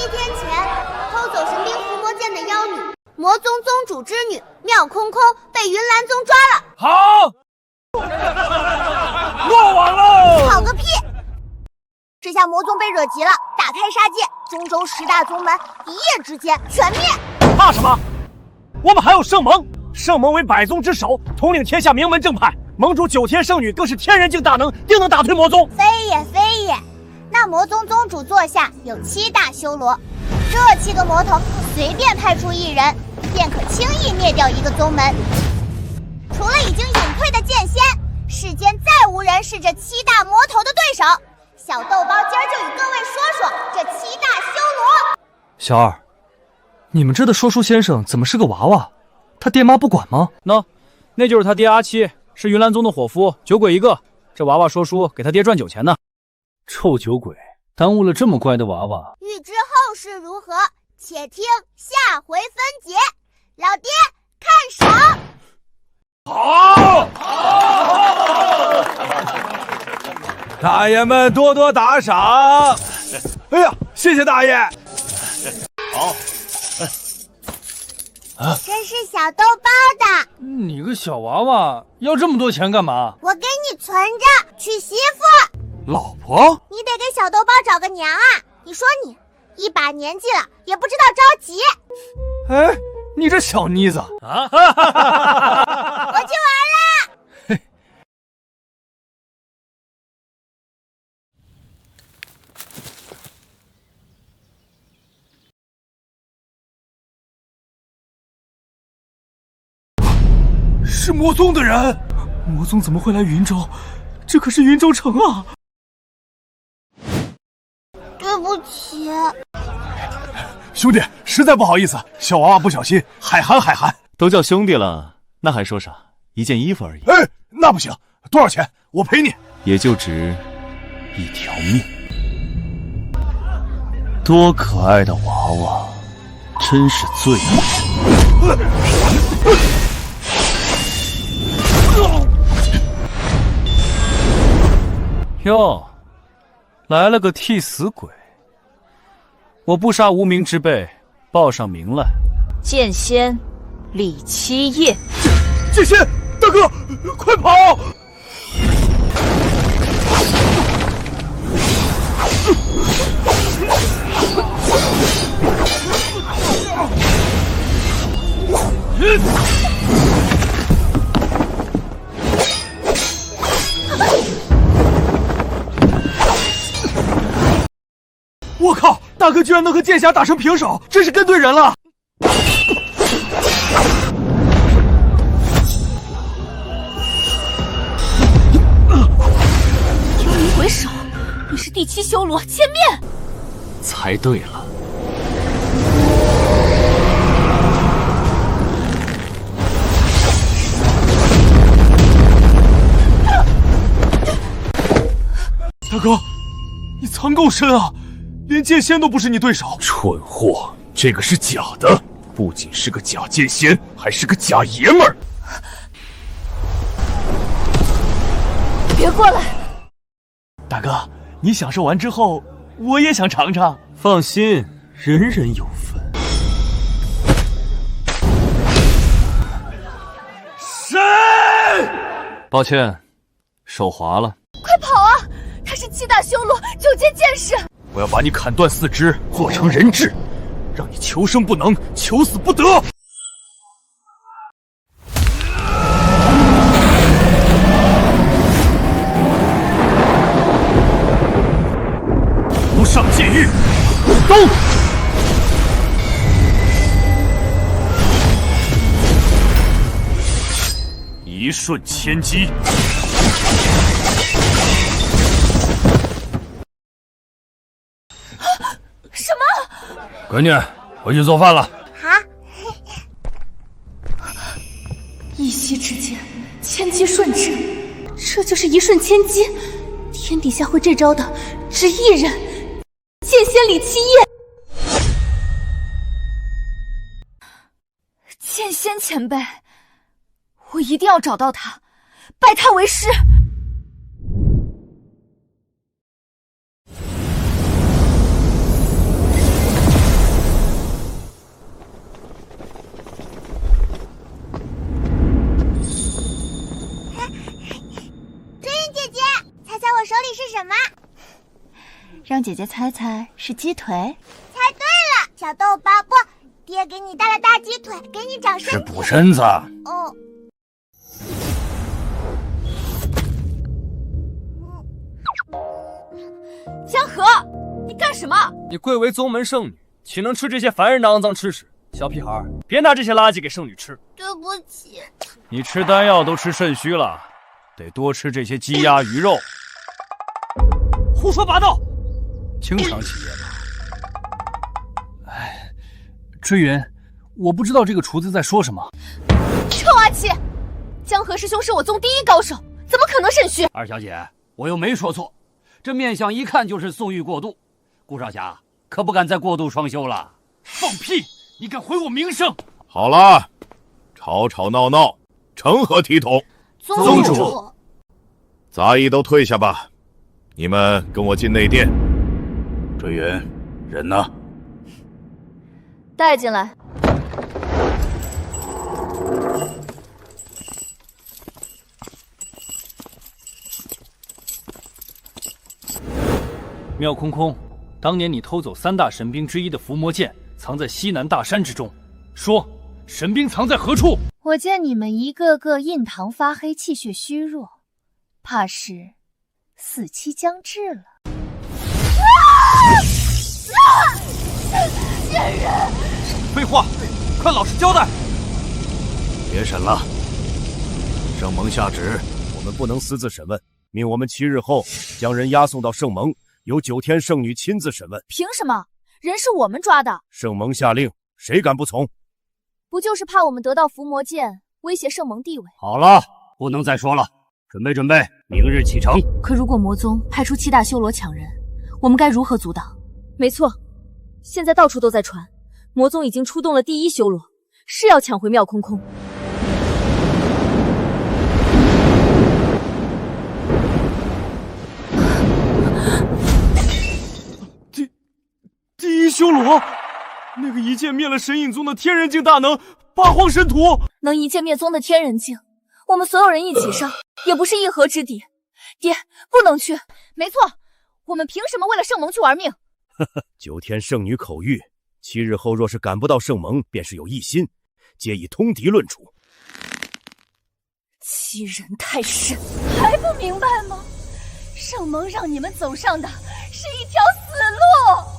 天前，偷走神兵伏魔剑的妖女魔宗宗主之女妙空空被云岚宗抓了。好，落网喽！好个屁！这下魔宗被惹急了，大开杀戒，中州10大宗门一夜之间全灭。怕什么？我们还有圣盟，圣盟为百宗之首，统领天下名门正派。盟主9天圣女更是天人境大能，定能打退魔宗。非也非也，那魔宗宗主座下有7大修罗，这7个魔头随便派出1人，便可轻易灭掉一个宗门。除了已经隐退的剑仙，世间再无人是这7大魔头的对手。小豆包今儿就与各位说说这7大修罗。小二，你们这的说书先生怎么是个娃娃？他爹妈不管吗？那就是他爹阿七，是云岚宗的伙夫，酒鬼一个。这娃娃说书给他爹赚酒钱呢。臭酒鬼，耽误了这么乖的娃娃。欲知后事如何，且听下回分解。老爹看赏。好，大爷们多多打赏。哎呀，谢谢大爷。好。这是小豆包的。你个小娃娃，要这么多钱干嘛？我给你存着，娶媳妇。老婆？你得给小豆包找个娘啊！你说你一把年纪了，也不知道着急。哎，你这小妮子啊！我去玩了。是魔宗的人，魔宗怎么会来云州？这可是云州城啊！对不起，兄弟，实在不好意思，小娃娃不小心，海涵。都叫兄弟了，那还说啥？一件衣服而已。哎，那不行，多少钱？我赔你。也就值一条命。多可爱的娃娃，真是罪恶。哟，来了个替死鬼！我不杀无名之辈，报上名来。剑仙李七夜，剑仙大哥，快跑！我靠！大哥居然能和剑侠打成平手，真是跟对人了！幽灵鬼手，你是第7修罗，见面！猜对了。大哥，你藏够深啊！连剑仙都不是你对手。蠢货，这个是假的，不仅是个假剑仙，还是个假爷们儿。别过来！大哥，你享受完之后，我也想尝尝。放心，人人有份。神！抱歉，手滑了。快跑啊！他是7大修罗9阶剑士。我要把你砍断4肢，做成人质，让你求生不能，求死不得。无上剑域，动！一瞬千机。什么？闺女，回去做饭了。好。一息之间，千机瞬至，这就是一瞬千机。天底下会这招的，只一人，剑仙李七夜。剑仙前辈，我一定要找到他，拜他为师。让姐姐猜猜是鸡腿？猜对了，小豆包不，爹给你带了大鸡腿，给你长身是补身子。哦。江河，你干什么？你贵为宗门圣女，岂能吃这些凡人的肮脏吃食？小屁孩，别拿这些垃圾给圣女吃。对不起。你吃丹药都吃肾虚了，得多吃这些鸡鸭鱼肉。胡说八道！经常起夜吧？追云，我不知道这个厨子在说什么。臭阿七，江河师兄是我宗第一高手，怎么可能肾虚？二小姐，我又没说错，这面相一看就是纵欲过度。顾少侠可不敢再过度双修了。放屁！你敢毁我名声！好了，吵吵闹闹，成何体统？宗主，杂役都退下吧，你们跟我进内殿。追云，人呢？带进来。妙空空，当年你偷走3大神兵之一的伏魔剑，藏在西南大山之中。说，神兵藏在何处？我见你们一个个印堂发黑，气血虚弱，怕是死期将至了。贱人！废话，快老实交代！别审了，圣盟下旨，我们不能私自审问，命我们7日后将人押送到圣盟，由9天圣女亲自审问。凭什么？人是我们抓的。圣盟下令，谁敢不从？不就是怕我们得到伏魔剑，威胁圣盟地位？好了，不能再说了，准备准备，明日启程。可如果魔宗派出7大修罗抢人，我们该如何阻挡？没错，现在到处都在传，魔宗已经出动了第1修罗，是要抢回妙空空。第1修罗，那个一剑灭了神隐宗的天人境大能八荒神荼，能一剑灭宗的天人境，我们所有人一起上，也不是一合之敌。爹，不能去。没错，我们凭什么为了圣盟去玩命？9天圣女口谕，7日后若是赶不到圣盟，便是有异心，皆以通敌论处。欺人太甚，还不明白吗？圣盟让你们走上的是一条死路。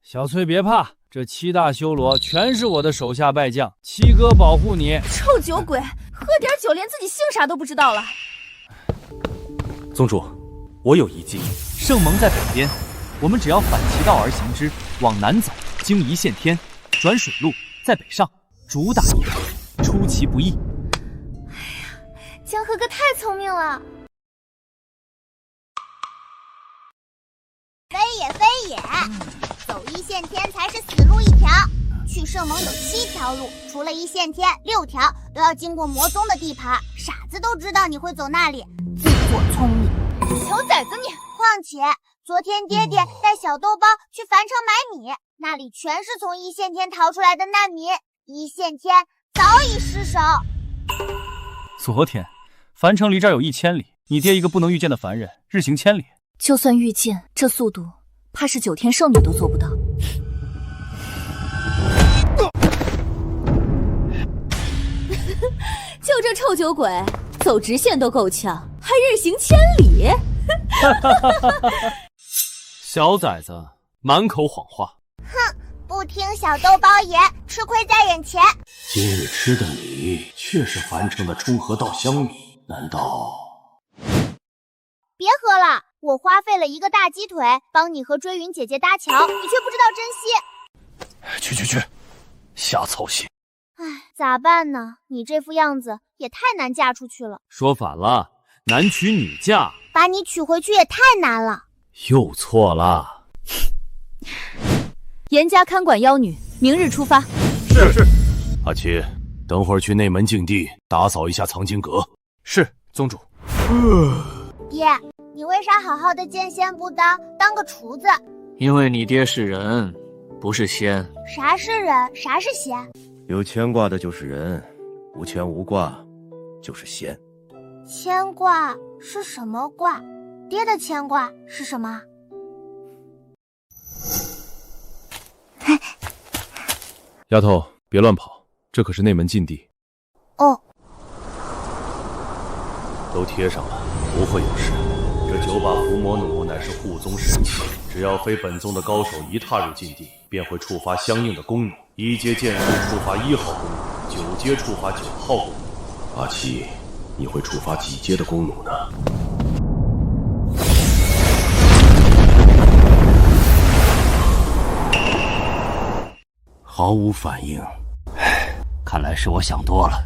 小翠别怕，这7大修罗全是我的手下败将，七哥保护你。臭酒鬼，喝点酒连自己姓啥都不知道了。宗主，我有一计，圣盟在北边，我们只要反其道而行之，往南走，经一线天，转水路，再北上，主打一个，出其不意。哎呀，江河哥太聪明了。非也非也，走一线天才是死路一条。去圣盟有7条路，除了一线天，6条都要经过魔宗的地盘。傻子都知道你会走那里，自作聪明，小崽子你！况且昨天爹爹带小豆包去樊城买米，那里全是从一线天逃出来的难民，一线天早已失守。昨天，樊城离这儿有1000里，你爹一个不能遇见的凡人，日行千里。就算遇见，这速度，怕是9天圣女都做不到。就这臭酒鬼，走直线都够呛，还日行千里。小崽子，满口谎话。哼，不听小豆包爷，吃亏在眼前。今日吃的米却是樊城的冲河稻香米，难道？别喝了，我花费了1个大鸡腿帮你和追云姐姐搭桥，你却不知道珍惜。去，瞎操心。唉，咋办呢？你这副样子也太难嫁出去了。说反了，男娶女嫁，把你娶回去也太难了。又错了。严加看管妖女，明日出发。是。阿七，等会儿去内门禁地打扫一下藏经阁。是，宗主。爹，你为啥好好的剑仙不当个厨子？因为你爹是人，不是仙。啥是人，啥是仙？有牵挂的就是人，无牵无挂就是仙。牵挂是什么挂？爹的牵挂是什么？丫头，别乱跑，这可是内门禁地。哦，都贴上了，不会有事。这9把伏魔弩乃是护宗神器，只要非本宗的高手一踏入禁地，便会触发相应的弓弩。1阶剑术触发1号弓弩，9阶触发9号弓弩。阿七，你会触发几阶的弓弩呢？毫无反应。看来是我想多了。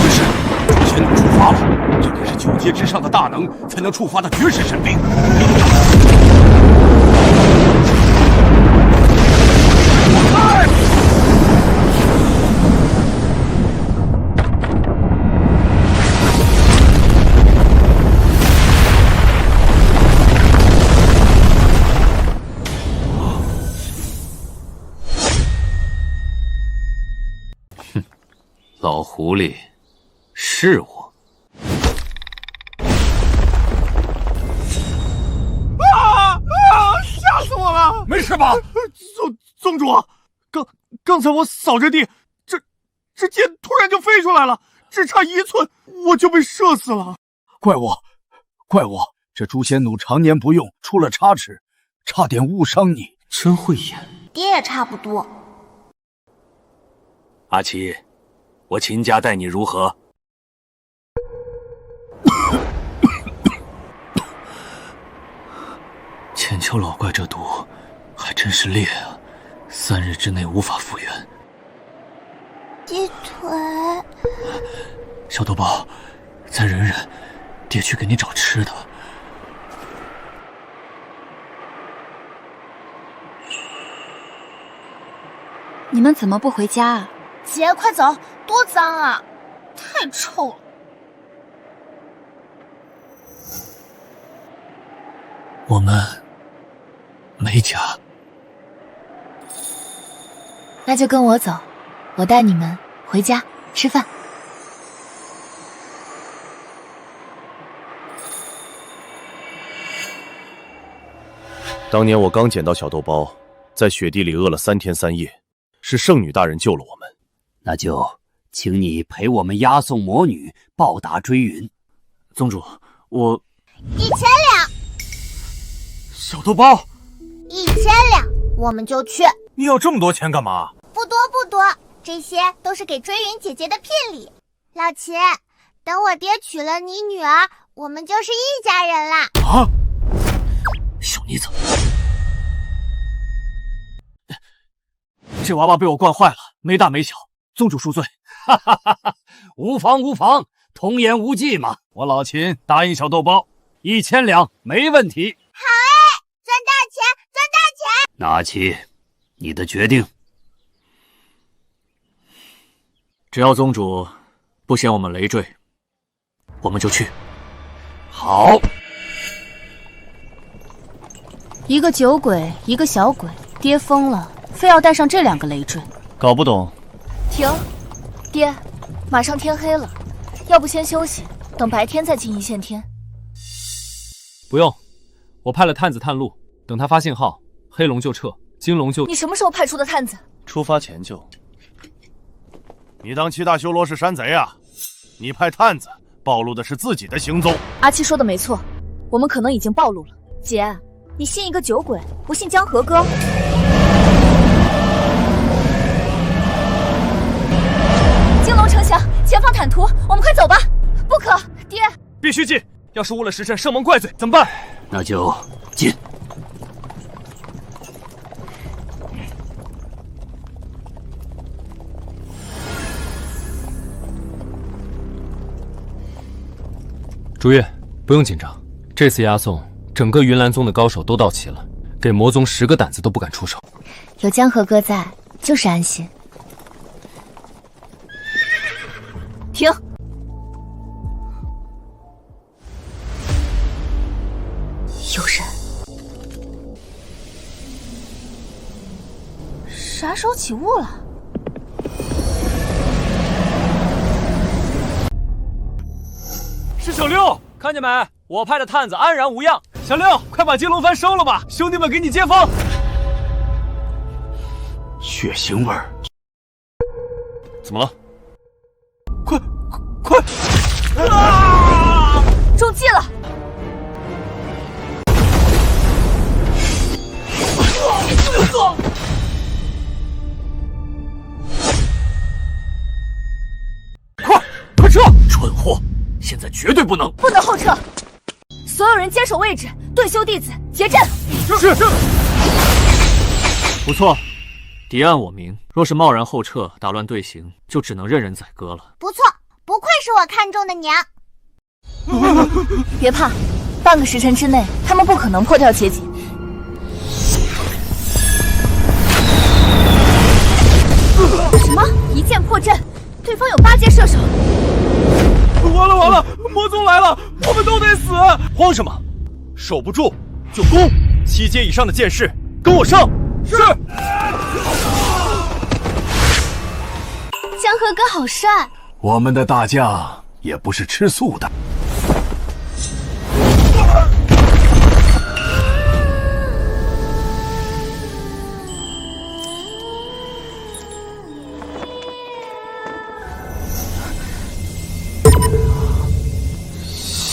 不是，诛仙弩触发了，这可是9阶之上的大能才能触发的绝世神兵。老狐狸，是我。吓死我了！没事吧？宗主，刚才我扫着地，这剑突然就飞出来了，只差1寸，我就被射死了。怪我，这诛仙弩常年不用，出了差池，差点误伤你。真会演。爹也差不多。阿七，我秦家待你如何？千秋老怪这毒还真是烈啊，3日之内无法复原。鸡腿，小豆包，再忍忍，爹去给你找吃的。你们怎么不回家啊？姐，快走，多脏啊，太臭了。我们没家。那就跟我走，我带你们回家吃饭。当年我刚捡到小豆包，在雪地里饿了3天3夜，是圣女大人救了我们。那就请你陪我们押送魔女报答追云。宗主，我1000两，小豆包1000两，我们就去。你要这么多钱干嘛？不多不多，这些都是给追云姐姐的聘礼。老秦，等我爹娶了你女儿，我们就是一家人啦。啊！小妮子，这娃娃被我惯坏了，没大没小，宗主恕罪。哈哈哈哈，无妨无妨，童言无忌嘛。我老秦答应小豆包1000两没问题。好哎，赚大钱赚大钱！那阿七，你的决定。只要宗主不嫌我们累赘，我们就去。好。一个酒鬼，一个小鬼，爹疯了，非要带上这2个累赘。搞不懂。停，爹，马上天黑了，要不先休息，等白天再进一线天。不用，我派了探子探路，等他发信号，黑龙就撤，金龙就……你什么时候派出的探子？出发前就。你当7大修罗是山贼啊？你派探子暴露的是自己的行踪。阿七说的没错，我们可能已经暴露了。姐，你信一个酒鬼，不信江河哥？金龙城墙前方坦途，我们快走吧！不可，爹，必须进！要是误了时辰，圣盟怪罪怎么办？那就进。朱月，不用紧张，这次押送，整个云岚宗的高手都到齐了，给魔宗10个胆子都不敢出手。有江河哥在，就是安心。停！有人。啥时候起雾了？是小六，看见没？我派的探子安然无恙。小六，快把金龙帆收了吧，兄弟们给你接风。血腥味儿。怎么了？快！啊！中计了！快撤！蠢货，现在绝对不能后撤！所有人坚守位置，对修弟子结阵。是。不错，敌暗我明，若是贸然后撤，打乱队形，就只能任人宰割了。不错，不愧是我看中的娘。别怕，半个时辰之内，他们不可能破掉结界。什么？一箭破阵？对方有8阶射手。完了！魔宗来了，我们都得死！慌什么？守不住就攻！7阶以上的剑士，跟我上！是。江河哥好帅！我们的大将也不是吃素的。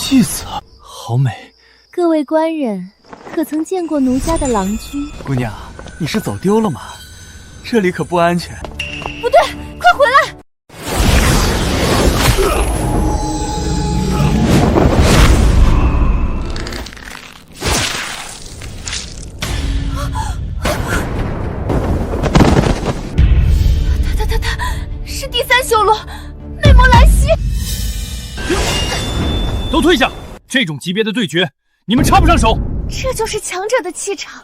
戏子，好美。各位官人，可曾见过奴家的郎君？姑娘，你是走丢了吗？这里可不安全。不对，快回来！他是第3修罗，魅魔来袭！都退下！这种级别的对决，你们插不上手。这就是强者的气场，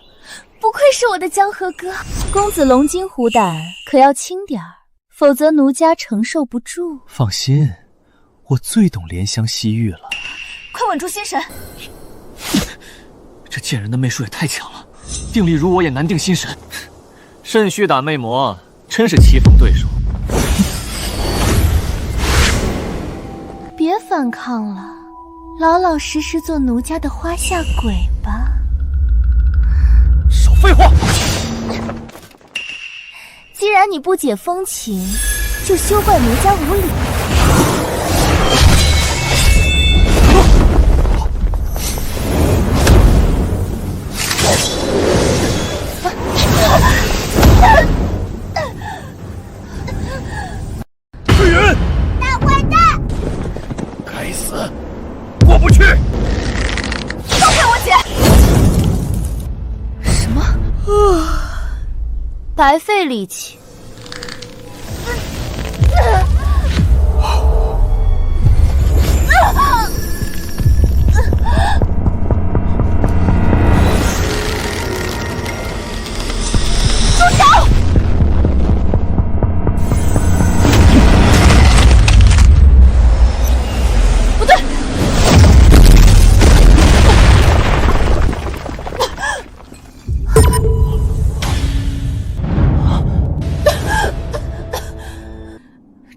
不愧是我的江河哥。公子龙筋虎胆，可要轻点儿，否则奴家承受不住。放心，我最懂怜香惜玉了。快稳住心神！这贱人的媚术也太强了，定力如我也难定心神。肾虚打魅魔，真是棋逢对手。别反抗了，老老实实做奴家的花下鬼吧。少废话！既然你不解风情，就休怪奴家无礼。志云，大坏蛋！该死，过不去！放开我姐！什么？白费力气。住手！不对！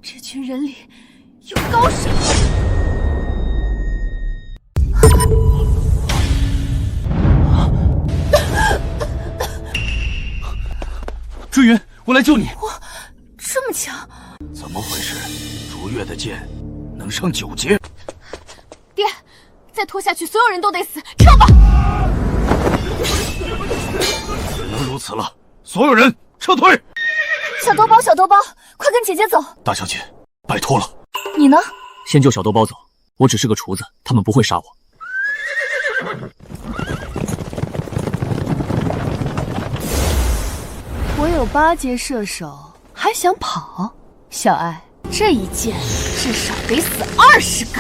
这群人里有高手。志云，我来救你。哇，这么强！怎么回事？如月的剑能上9阶？爹，再拖下去，所有人都得死！撤吧！只能如此了，所有人撤退！小兜包，快跟姐姐走！大小姐，拜托了。你呢？先救小兜包走，我只是个厨子，他们不会杀我。我有8阶射手，还想跑？小爱，这一剑至少得死20个！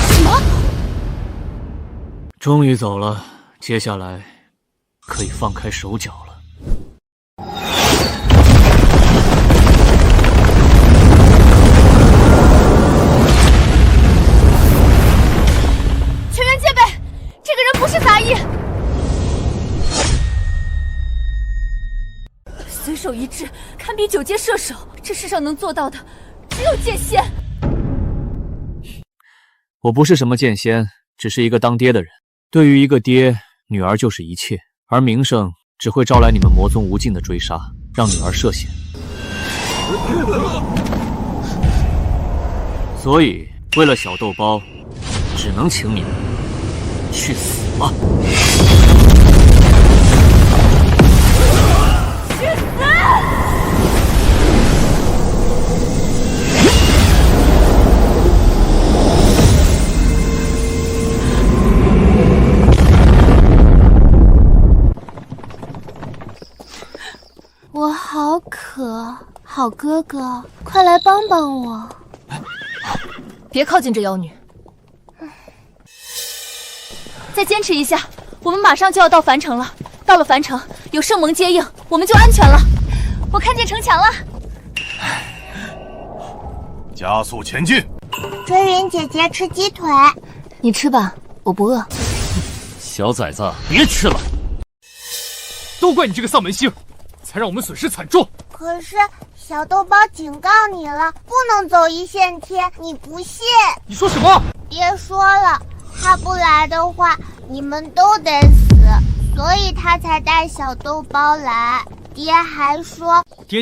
什么？终于走了，接下来可以放开手脚了。全员戒备！一致，堪比9阶射手。这世上能做到的，只有剑仙。我不是什么剑仙，只是一个当爹的人。对于一个爹，女儿就是一切，而名声只会招来你们魔宗无尽的追杀，让女儿涉险。所以，为了小豆包，只能请你们去死吧！去死！我好渴，好哥哥，快来帮帮我！别靠近这妖女，再坚持一下，我们马上就要到凡城了。到了凡城，有圣盟接应，我们就安全了。我看见城墙了，加速前进。追云姐姐吃鸡腿，你吃吧，我不饿。小崽子，别吃了！都怪你这个丧门星，才让我们损失惨重。可是小豆包警告你了，不能走一线天，你不信？你说什么？别说了，他不来的话，你们都得死，所以他才带小豆包来。爹还说，爹，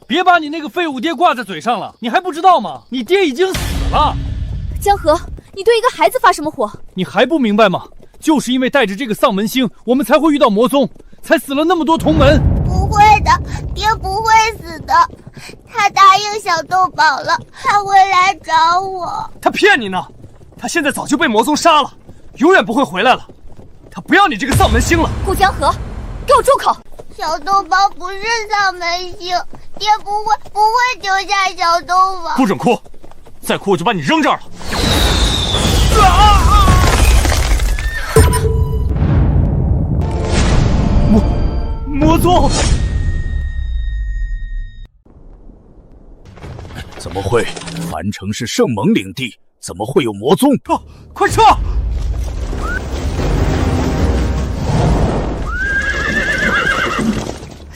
别把你那个废物爹挂在嘴上了，你还不知道吗？你爹已经死了。江河，你对一个孩子发什么火？你还不明白吗？就是因为带着这个丧门星，我们才会遇到魔宗，才死了那么多同门。不会的，爹不会死的，他答应小豆宝了，他会来找我。他骗你呢，他现在早就被魔宗杀了，永远不会回来了。他不要你这个丧门星了。顾江河，给我住口！小豆包不是丧门星，爹不会丢下小豆宝。不准哭，再哭我就把你扔这儿了。魔宗！怎么会？凡城是圣盟领地，怎么会有魔宗？快撤！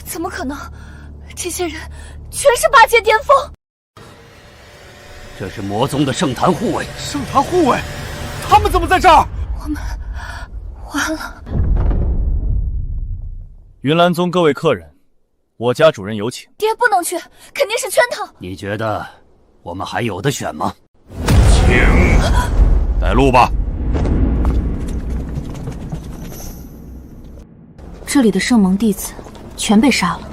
怎么可能？这些人全是8阶巅峰。这是魔宗的圣坛护卫。圣坛护卫，他们怎么在这儿？我们完了。云岚宗各位客人，我家主人有请。爹不能去，肯定是圈套。你觉得我们还有的选吗？请带路吧。这里的圣盟弟子全被杀了。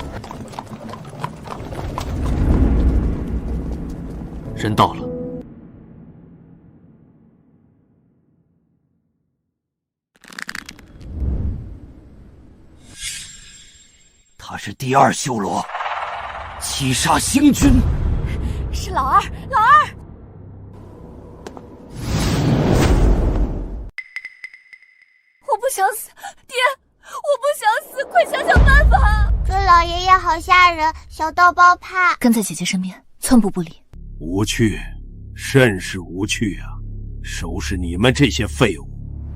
人到了。他是第2修罗，七杀星君。是老二，老二！我不想死，爹，我不想死，快想想办法！这老爷爷好吓人，小豆包怕。跟在姐姐身边，寸步不离。无趣，甚是无趣啊！收拾你们这些废物，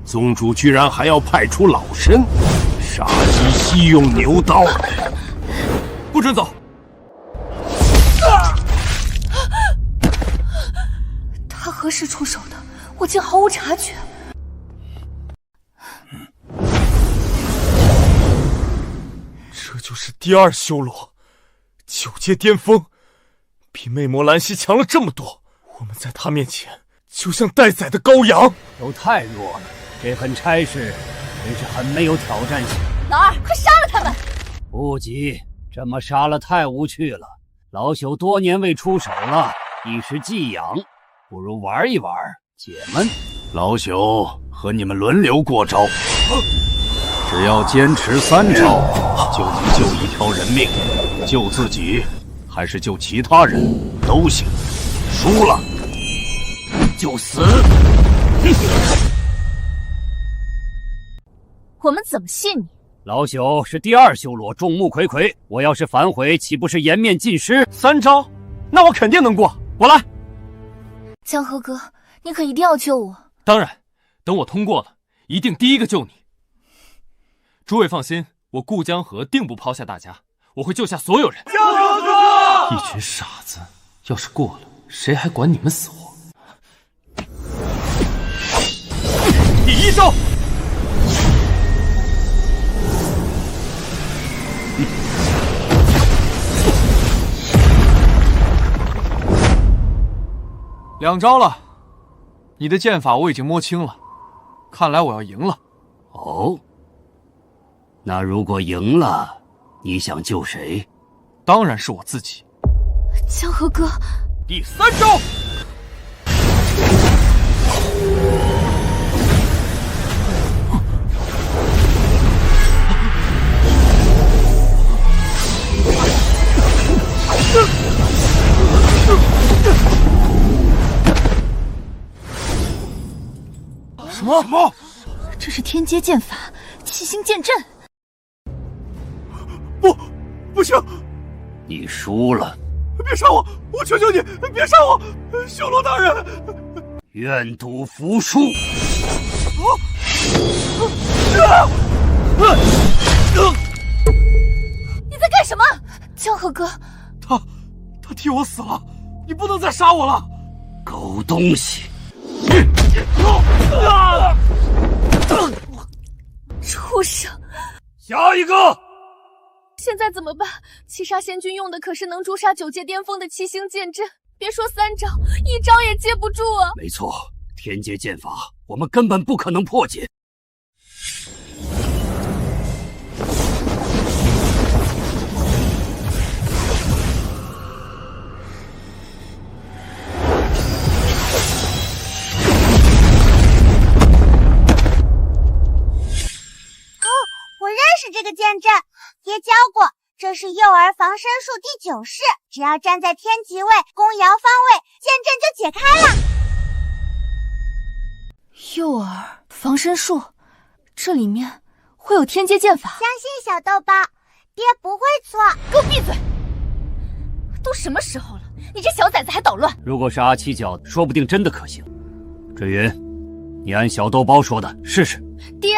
宗主居然还要派出老身，杀鸡西用牛刀，不准走！他何时出手的？我竟毫无察觉。这就是第2修罗，9阶巅峰，比魅魔兰溪强了这么多。我们在他面前就像待宰的羔羊，都太弱了，这份差事真是很没有挑战性。老二，快杀了他们！不急，这么杀了太无趣了。老朽多年未出手了，一时技痒，不如玩一玩，解闷。老朽和你们轮流过招，只要坚持3招，就能救1条人命，救自己还是救其他人都行。输了就死。我们怎么信你？老朽是第2修罗，众目睽睽，我要是反悔，岂不是颜面尽失？3招，那我肯定能过。我来。江河哥，你可一定要救我。当然，等我通过了，一定第一个救你。诸位放心，我顾江河定不抛下大家，我会救下所有人。江河哥，一群傻子，要是过了，谁还管你们死活？第一招。2招了，你的剑法我已经摸清了，看来我要赢了。哦，那如果赢了，你想救谁？当然是我自己。江河哥，第3招。什么？这是天阶剑法，七星剑阵。不行！你输了。别杀我！我求求你，别杀我！修罗大人，愿赌服输。你在干什么？江河哥，他替我死了，你不能再杀我了！狗东西！畜生！下一个！现在怎么办？七杀仙君用的可是能诛杀9阶巅峰的七星剑阵，别说3招，1招也接不住啊！没错，天阶剑法我们根本不可能破解。我认识这个剑阵，爹教过，这是诱饵防身术第9式，只要站在天极位，攻瑶方位，剑阵就解开了。诱饵防身术，这里面会有天阶剑法。相信小豆包，爹不会错。给我闭嘴！都什么时候了，你这小崽子还捣乱！如果是阿七教的，说不定真的可行。追云，你按小豆包说的试试。爹，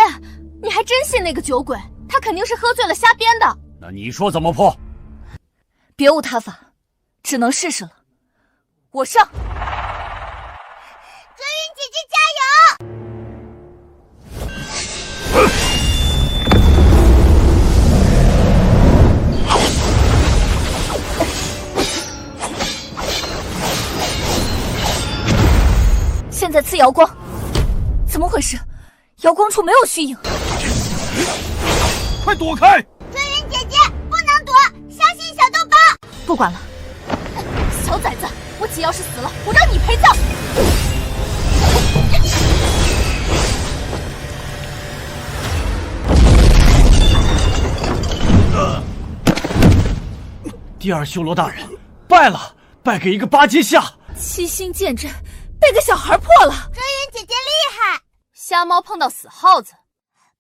你还真信那个酒鬼？他肯定是喝醉了瞎编的。那你说怎么破？别无他法，只能试试了。我上。追云姐姐加油！现在刺瑶光，怎么回事？瑶光处没有虚影。快躲开！追云姐姐不能躲，相信小豆包。不管了，小崽子，我姐要是死了，我让你陪葬。第2修罗大人败了，败给一个8阶下。七星剑阵被个小孩破了。追云姐姐厉害，瞎猫碰到死耗子，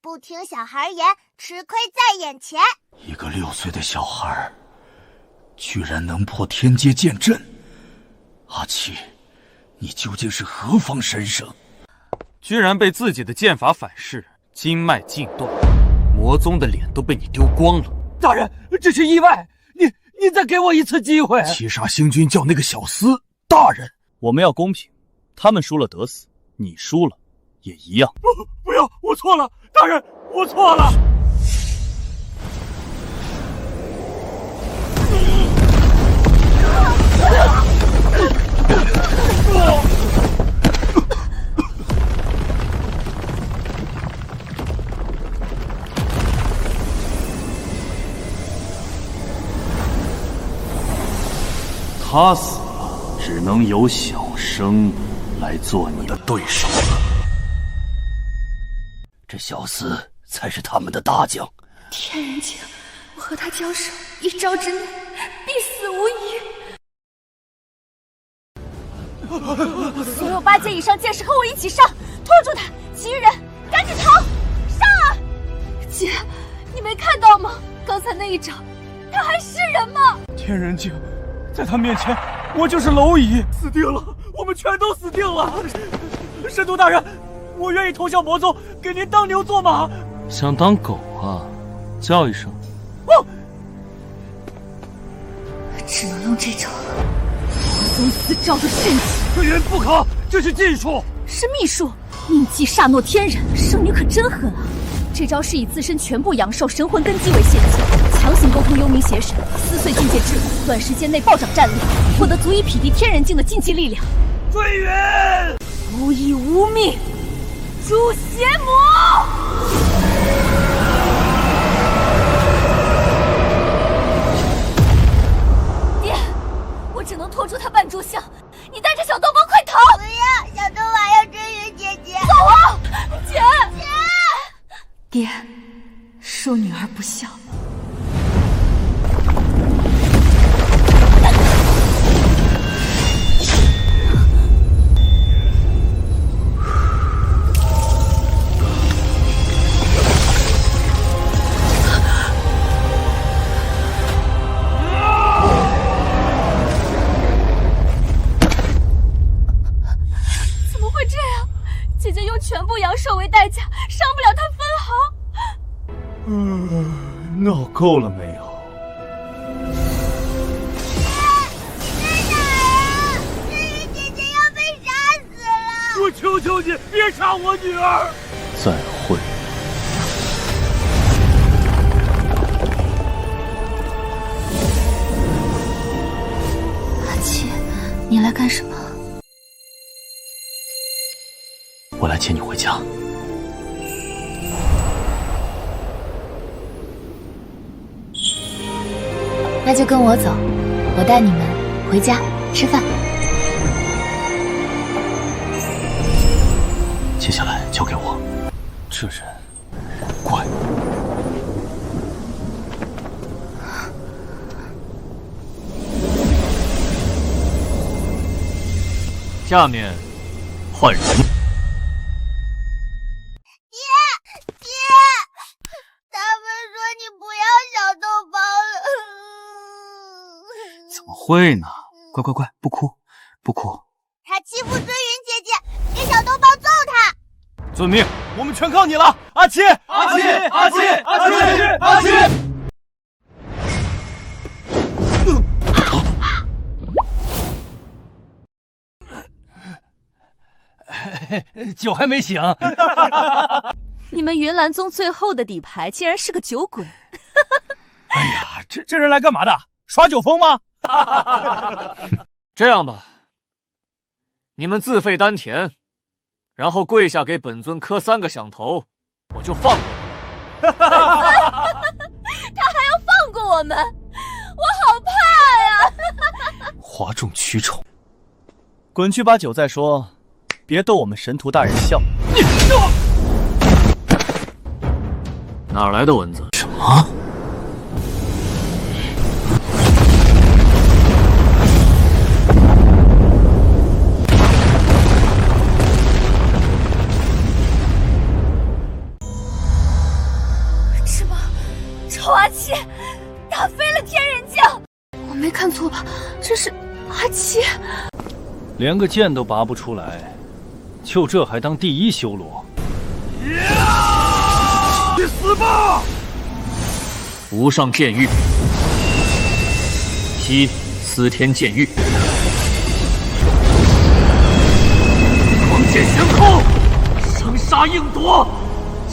不听小孩言，吃亏在眼前。一个6岁的小孩，居然能破天阶剑阵！阿七，你究竟是何方神圣？居然被自己的剑法反噬，经脉尽断，魔宗的脸都被你丢光了。大人，这是意外，你再给我一次机会。七杀星君叫那个小厮大人，我们要公平，他们输了得死，你输了也一样。不要，我错了，大人，我错了。他死了，只能由小生来做你的对手了。这小厮才是他们的大将。天人境，我和他交手，1招之内必死无疑。所有8阶以上剑士和我一起上，拖住他！其余人赶紧逃！上啊！姐，你没看到吗？刚才那一招，他还是人吗？天人境，在他面前，我就是蝼蚁，死定了，我们全都死定了。神都大人，我愿意投降魔宗，给您当牛做马。想当狗啊？叫一声。只能用这种魔宗四招的神技。飞云不可，这是禁术。是秘术，印记煞诺天人，圣女可真狠啊！这招是以自身全部阳寿神魂根基为陷阱，强行沟通幽冥邪神，撕碎境界之路，短时间内暴涨战力，获得足以匹敌天人境的禁忌力量。飞云，无以无命，诛邪魔！爹，我只能拖住他半炷香，你带着小豆包快逃！不要，小豆娃要追云姐姐。走啊，姐！爹，恕女儿不孝。怎么会这样？姐姐用全部阳寿为代价，伤不了她分毫。闹够了没有？在哪儿啊？追云姐姐要被杀死了！我求求你，别杀我女儿！再会。阿七，你来干什么？我来接你回家。那就跟我走，我带你们回家吃饭。接下来交给我。这人怪。下面换人。爹，他们说你不要小豆包了。怎么会呢？乖乖乖，不哭，不哭。他欺负追云姐姐，给小豆包揍他！遵命，我们全靠你了，阿七！阿七，阿七，阿七，阿七！酒还没醒。你们云岚宗最后的底牌竟然是个酒鬼！哎呀，这人来干嘛的？耍酒疯吗？这样吧，你们自废丹田，然后跪下给本尊磕3个响头，我就放过你。他还要放过我们，我好怕呀！哗众取宠，滚去把酒再说，别逗我们神荼大人笑。哪来的蚊子？什么？是吗？臭阿七，打飞了天人境！我没看错吧？这是阿七？连个剑都拔不出来，就这还当第一修罗？去死吧！无上剑域，劈司天剑域，狂剑悬空，生杀硬夺，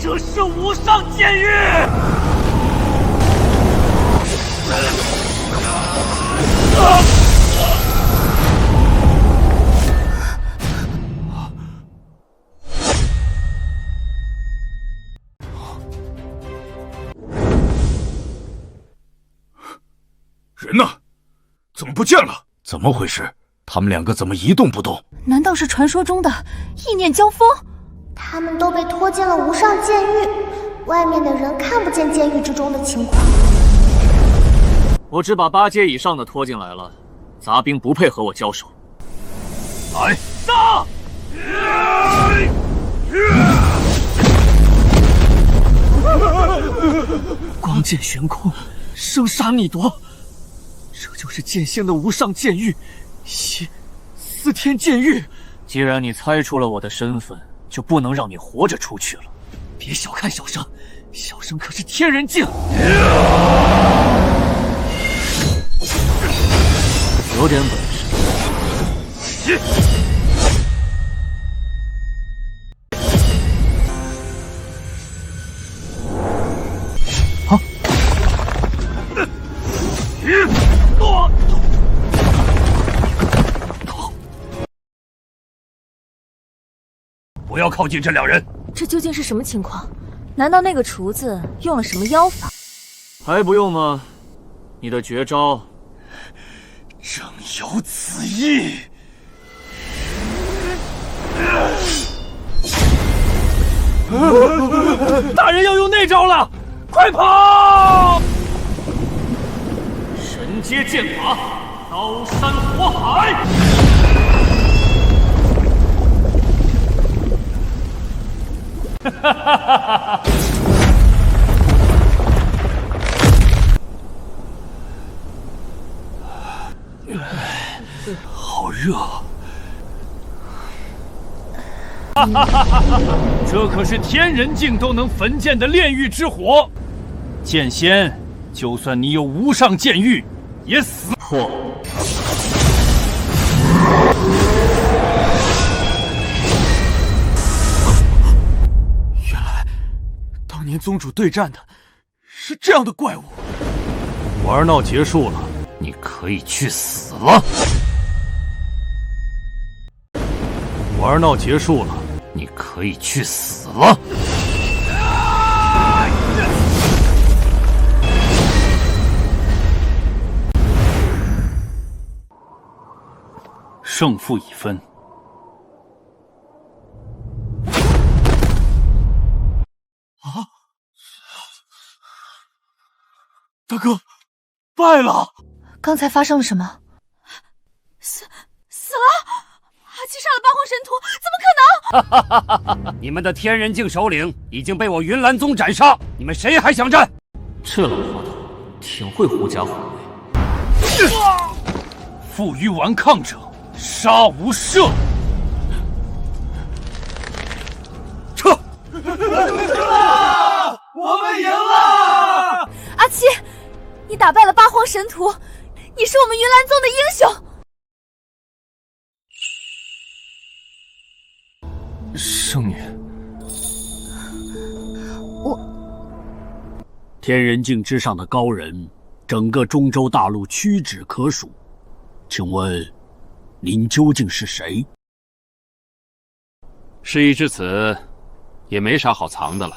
这是无上剑域。人呢？怎么不见了？怎么回事？他们2个怎么一动不动？难道是传说中的意念交锋？他们都被拖进了无上剑狱，外面的人看不见监狱之中的情况。我只把8阶以上的拖进来了，杂兵不配和我交手。来，杀！光剑悬空，生杀逆夺，这就是剑仙的无上剑域，司天剑域。既然你猜出了我的身份，就不能让你活着出去了。别小看小生，小生可是天人境。有点本事。好。不要靠近这两人！这究竟是什么情况？难道那个厨子用了什么妖法？还不用吗？你的绝招正有此意。大人要用那招了，快跑！神阶剑法，刀山火海。哈哈哈哈哈！好热！哈哈哈哈哈！这可是天人境都能焚建的炼狱之火，剑仙，就算你有无上剑域，也死破。原来，当年宗主对战的是这样的怪物。玩闹结束了，你可以去死了。玩闹结束了，你可以去死了。胜负已分。啊！大哥，败了！刚才发生了什么？死了！阿七杀了八荒神荼，怎么可能？哈哈哈哈！你们的天人境首领已经被我云岚宗斩杀，你们谁还想战？这老滑头挺会狐假虎威。负隅顽抗者，杀无赦。撤！我们赢了！阿七，你打败了八荒神荼，你是我们云岚宗的英雄。圣女，天人境之上的高人，整个中州大陆屈指可数。请问，您究竟是谁？事已至此，也没啥好藏的了。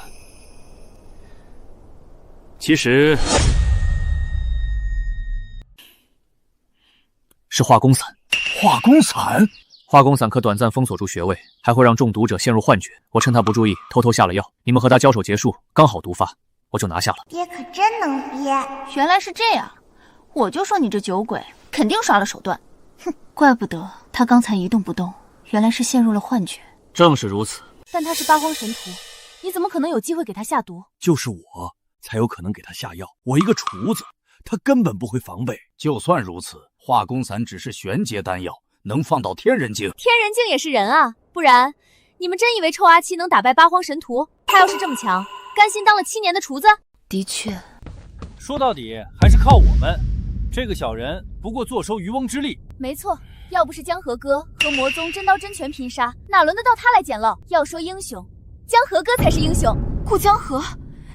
其实是化功伞。化功伞？化功伞可短暂封锁住穴位，还会让中毒者陷入幻觉。我趁他不注意，偷偷下了药。你们和他交手结束，刚好毒发，我就拿下了。爹可真能憋！原来是这样，我就说你这酒鬼肯定耍了手段。哼，怪不得他刚才一动不动，原来是陷入了幻觉。正是如此。但他是八荒神荼，你怎么可能有机会给他下毒？就是我才有可能给他下药。我一个厨子，他根本不会防备。就算如此，化功伞只是玄阶丹药，能放到天人境。天人境也是人啊，不然你们真以为臭阿七能打败八荒神荼？他要是这么强，甘心当了7年的厨子？的确，说到底还是靠我们。这个小人不过坐收渔翁之利。没错，要不是江河哥和魔宗真刀真拳拼杀，哪轮得到他来捡漏？要说英雄，江河哥才是英雄。顾江河，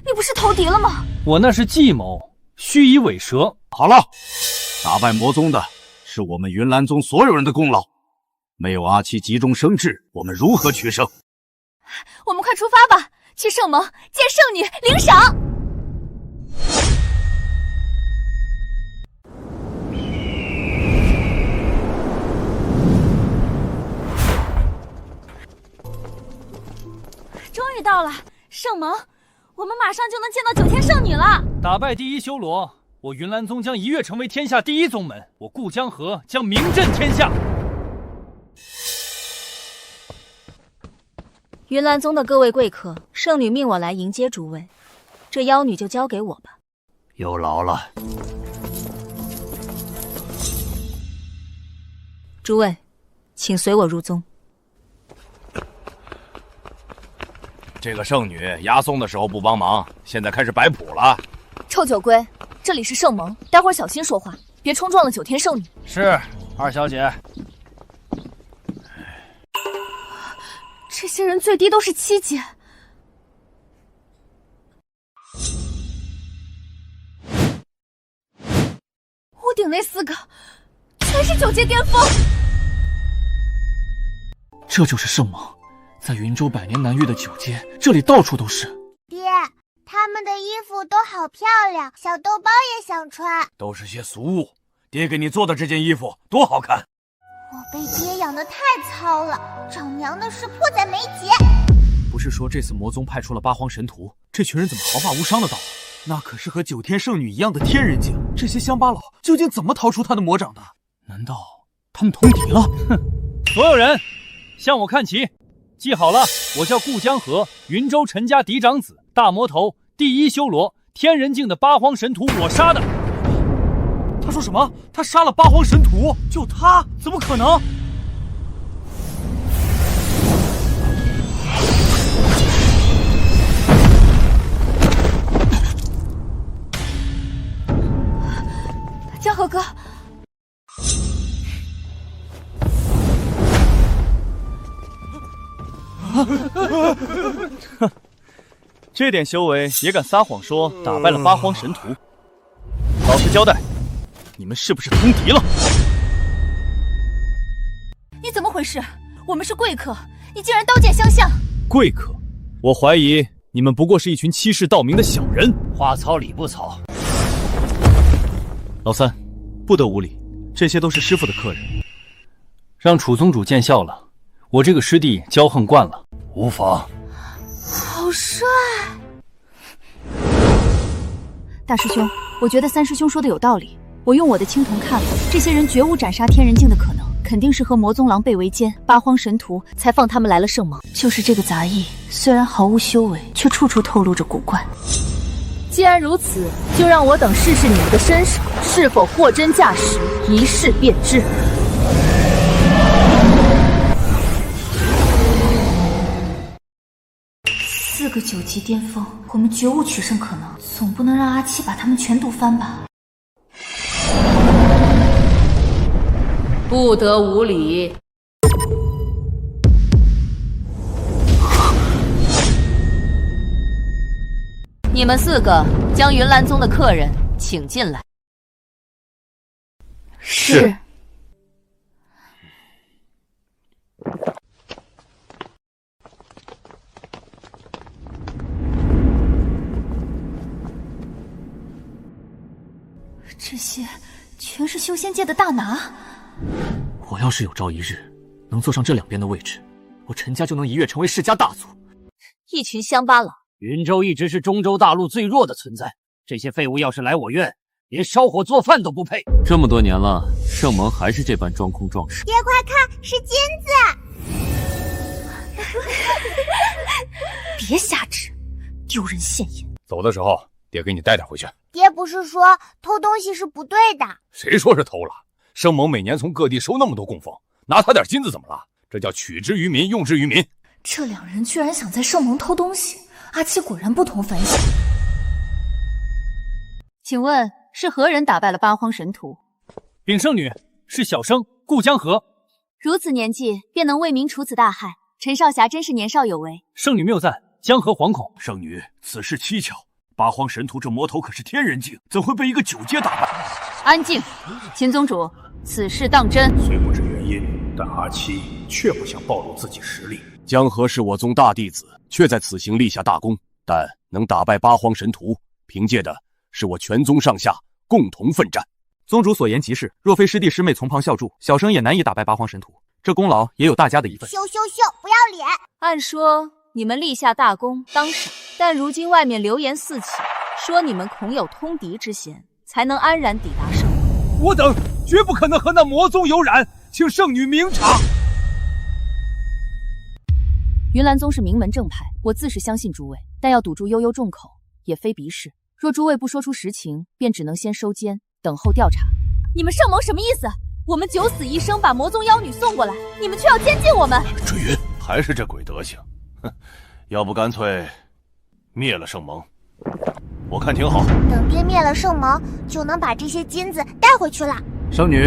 你不是投敌了吗？我那是计谋，虚以委蛇。好了，打败魔宗的是我们云岚宗所有人的功劳。没有阿七急中生智，我们如何取胜？我们快出发吧，去圣盟见圣女领赏。终于到了圣盟，我们马上就能见到9天圣女了。打败第一修罗，我云岚宗将一跃成为天下第一宗门，我顾江河将名震天下。云岚宗的各位贵客，圣女命我来迎接诸位，这妖女就交给我吧。有劳了。诸位，请随我入宗。这个圣女押送的时候不帮忙，现在开始摆谱了。臭酒鬼，这里是圣盟，待会儿小心说话，别冲撞了9天圣女。是，二小姐，这些人最低都是7阶。屋顶那4个全是9阶巅峰。这就是圣盟，在云州百年难遇的9阶，这里到处都是。爹，他们的衣服都好漂亮，小豆包也想穿。都是些俗物，爹给你做的这件衣服多好看。我被爹养得太糙了，长娘的事迫在眉睫。不是说这次魔宗派出了八荒神徒，这群人怎么毫发无伤的到？那可是和9天圣女一样的天人境，这些乡巴佬究竟怎么逃出他的魔掌的？难道他们通敌了？哼！所有人，向我看齐，记好了，我叫顾江河，云州陈家嫡长子，大魔头第1修罗，天人境的八荒神徒我杀的。他说什么？他杀了八荒神徒？就他？怎么可能？江河哥，这点修为也敢撒谎说打败了八荒神徒？老实交代，你们是不是通敌了？你怎么回事？我们是贵客，你竟然刀剑相向！贵客，我怀疑你们不过是一群欺世盗名的小人。话糙理不糙。老三，不得无礼，这些都是师傅的客人，让楚宗主见笑了。我这个师弟骄横惯了，无妨。好帅！大师兄，我觉得三师兄说的有道理。我用我的青铜看了，这些人绝无斩杀天人境的可能，肯定是和魔宗狼狈为奸，八荒神徒才放他们来了圣盟。就是这个杂役，虽然毫无修为，却处处透露着古怪。既然如此，就让我等试试你们的身手是否货真价实，一试便知。4个9级巅峰，我们绝无取胜可能，总不能让阿七把他们全毒翻吧？不得无礼！你们4个将云岚宗的客人请进来。是。这些全是修仙界的大拿。我要是有朝一日能坐上这两边的位置，我陈家就能一跃成为世家大族。一群乡巴佬！云州一直是中州大陆最弱的存在，这些废物要是来我院，连烧火做饭都不配。这么多年了，圣盟还是这般装腔壮实。爹快看，是金子！别瞎指，丢人现眼。走的时候，爹给你带点回去。爹不是说偷东西是不对的？谁说是偷了？圣盟每年从各地收那么多供奉，拿他点金子怎么了？这叫取之于民，用之于民。这两人居然想在圣盟偷东西，阿七果然不同凡响。请问是何人打败了八荒神徒？禀圣女，是小生顾江河。如此年纪便能为民除此大害，陈少侠真是年少有为。圣女谬赞，江河惶恐。圣女，此事蹊跷。八荒神徒这魔头可是天人境，怎会被一个9阶打败？安静，秦宗主，此事当真？虽不知原因，但阿七却不想暴露自己实力。江河是我宗大弟子，却在此行立下大功，但能打败八荒神徒，凭借的是我全宗上下共同奋战。宗主所言极是，若非师弟师妹从旁相助，小生也难以打败八荒神徒。这功劳也有大家的一份。羞羞羞，不要脸！按说你们立下大功当赏，但如今外面流言四起，说你们恐有通敌之嫌，才能安然抵达圣盟。我等绝不可能和那魔宗有染，请圣女明察。云岚宗是名门正派，我自是相信诸位，但要堵住悠悠众口，也非biz事。若诸位不说出实情，便只能先收监，等候调查。你们圣盟什么意思？我们九死一生把魔宗妖女送过来，你们却要监禁我们。追云还是这鬼德行，哼！要不干脆灭了圣盟，我看挺好。等爹灭了圣盟，就能把这些金子带回去了。圣女，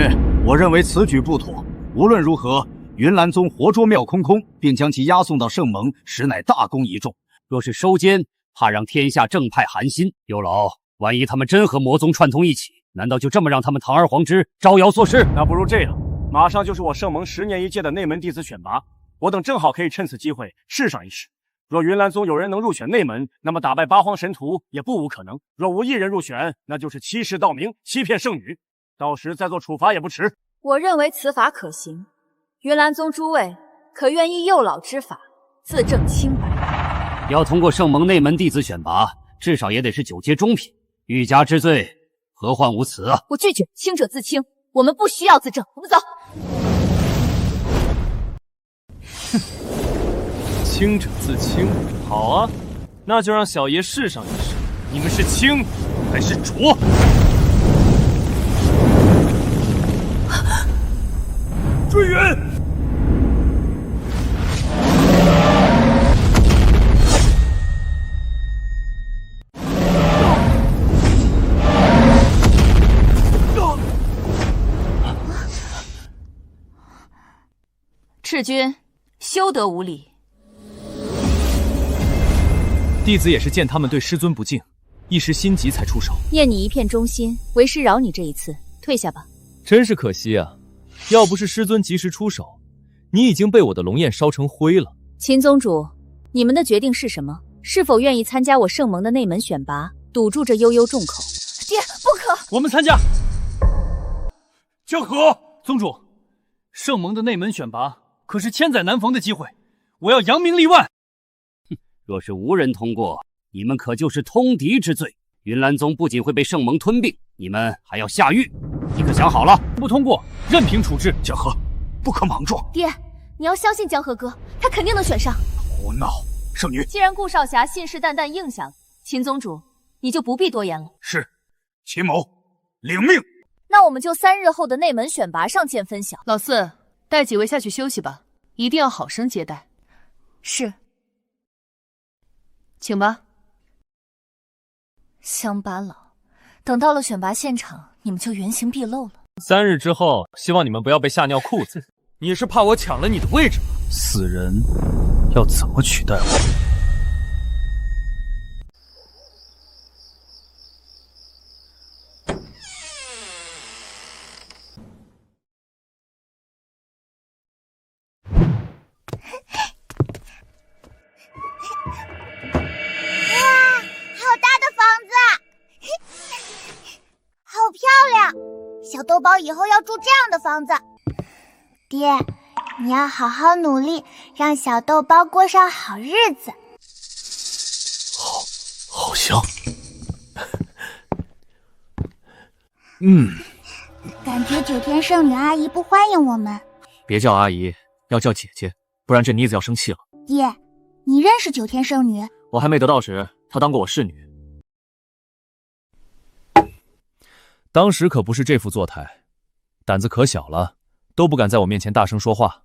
我认为此举不妥。无论如何，云岚宗活捉妙空空，并将其押送到圣盟，实乃大功一众。若是收监，怕让天下正派寒心。刘老，万一他们真和魔宗串通一起，难道就这么让他们堂而皇之招摇做事？那不如这样，马上就是我圣盟10年一届的内门弟子选拔，我等正好可以趁此机会试上一试。若云岚宗有人能入选内门，那么打败八荒神徒也不无可能；若无一人入选，那就是欺世盗名，欺骗圣女，到时再做处罚也不迟。我认为此法可行，云岚宗诸位可愿依幼老之法，自证清白？要通过圣盟内门弟子选拔，至少也得是9阶中品，欲加之罪，何患无辞啊！我拒绝，清者自清，我们不需要自证，我们走。哼，清者自清，好啊，那就让小爷试上一试，你们是清还是浊？追云！赤君，休得无礼！弟子也是见他们对师尊不敬，一时心急才出手。念你一片忠心，为师饶你这一次，退下吧。真是可惜啊！要不是师尊及时出手，你已经被我的龙焰烧成灰了。秦宗主，你们的决定是什么？是否愿意参加我圣盟的内门选拔，堵住这悠悠众口？爹，不可！我们参加。江河，宗主，圣盟的内门选拔可是千载难逢的机会，我要扬名立万。若是无人通过，你们可就是通敌之罪。云岚宗不仅会被圣盟吞并，你们还要下狱。你可想好了？不通过，任凭处置。江河，不可莽撞。爹，你要相信江河哥，他肯定能选上。胡闹！圣女，既然顾少侠信誓旦旦应下了，秦宗主，你就不必多言了。是，秦某领命。那我们就3日后的内门选拔上见分晓。老四，带几位下去休息吧，一定要好生接待。是。请吧。乡巴佬，等到了选拔现场，你们就原形毕露了。 3日之后，希望你们不要被吓尿裤子。你是怕我抢了你的位置吗？死人要怎么取代我？小豆包以后要住这样的房子。爹，你要好好努力，让小豆包过上好日子。好香。感觉9天圣女阿姨不欢迎我们。别叫阿姨，要叫姐姐，不然这妮子要生气了。爹，你认识9天圣女？我还没得道时，她当过我侍女。 当时可不是这副作态，胆子可小了，都不敢在我面前大声说话。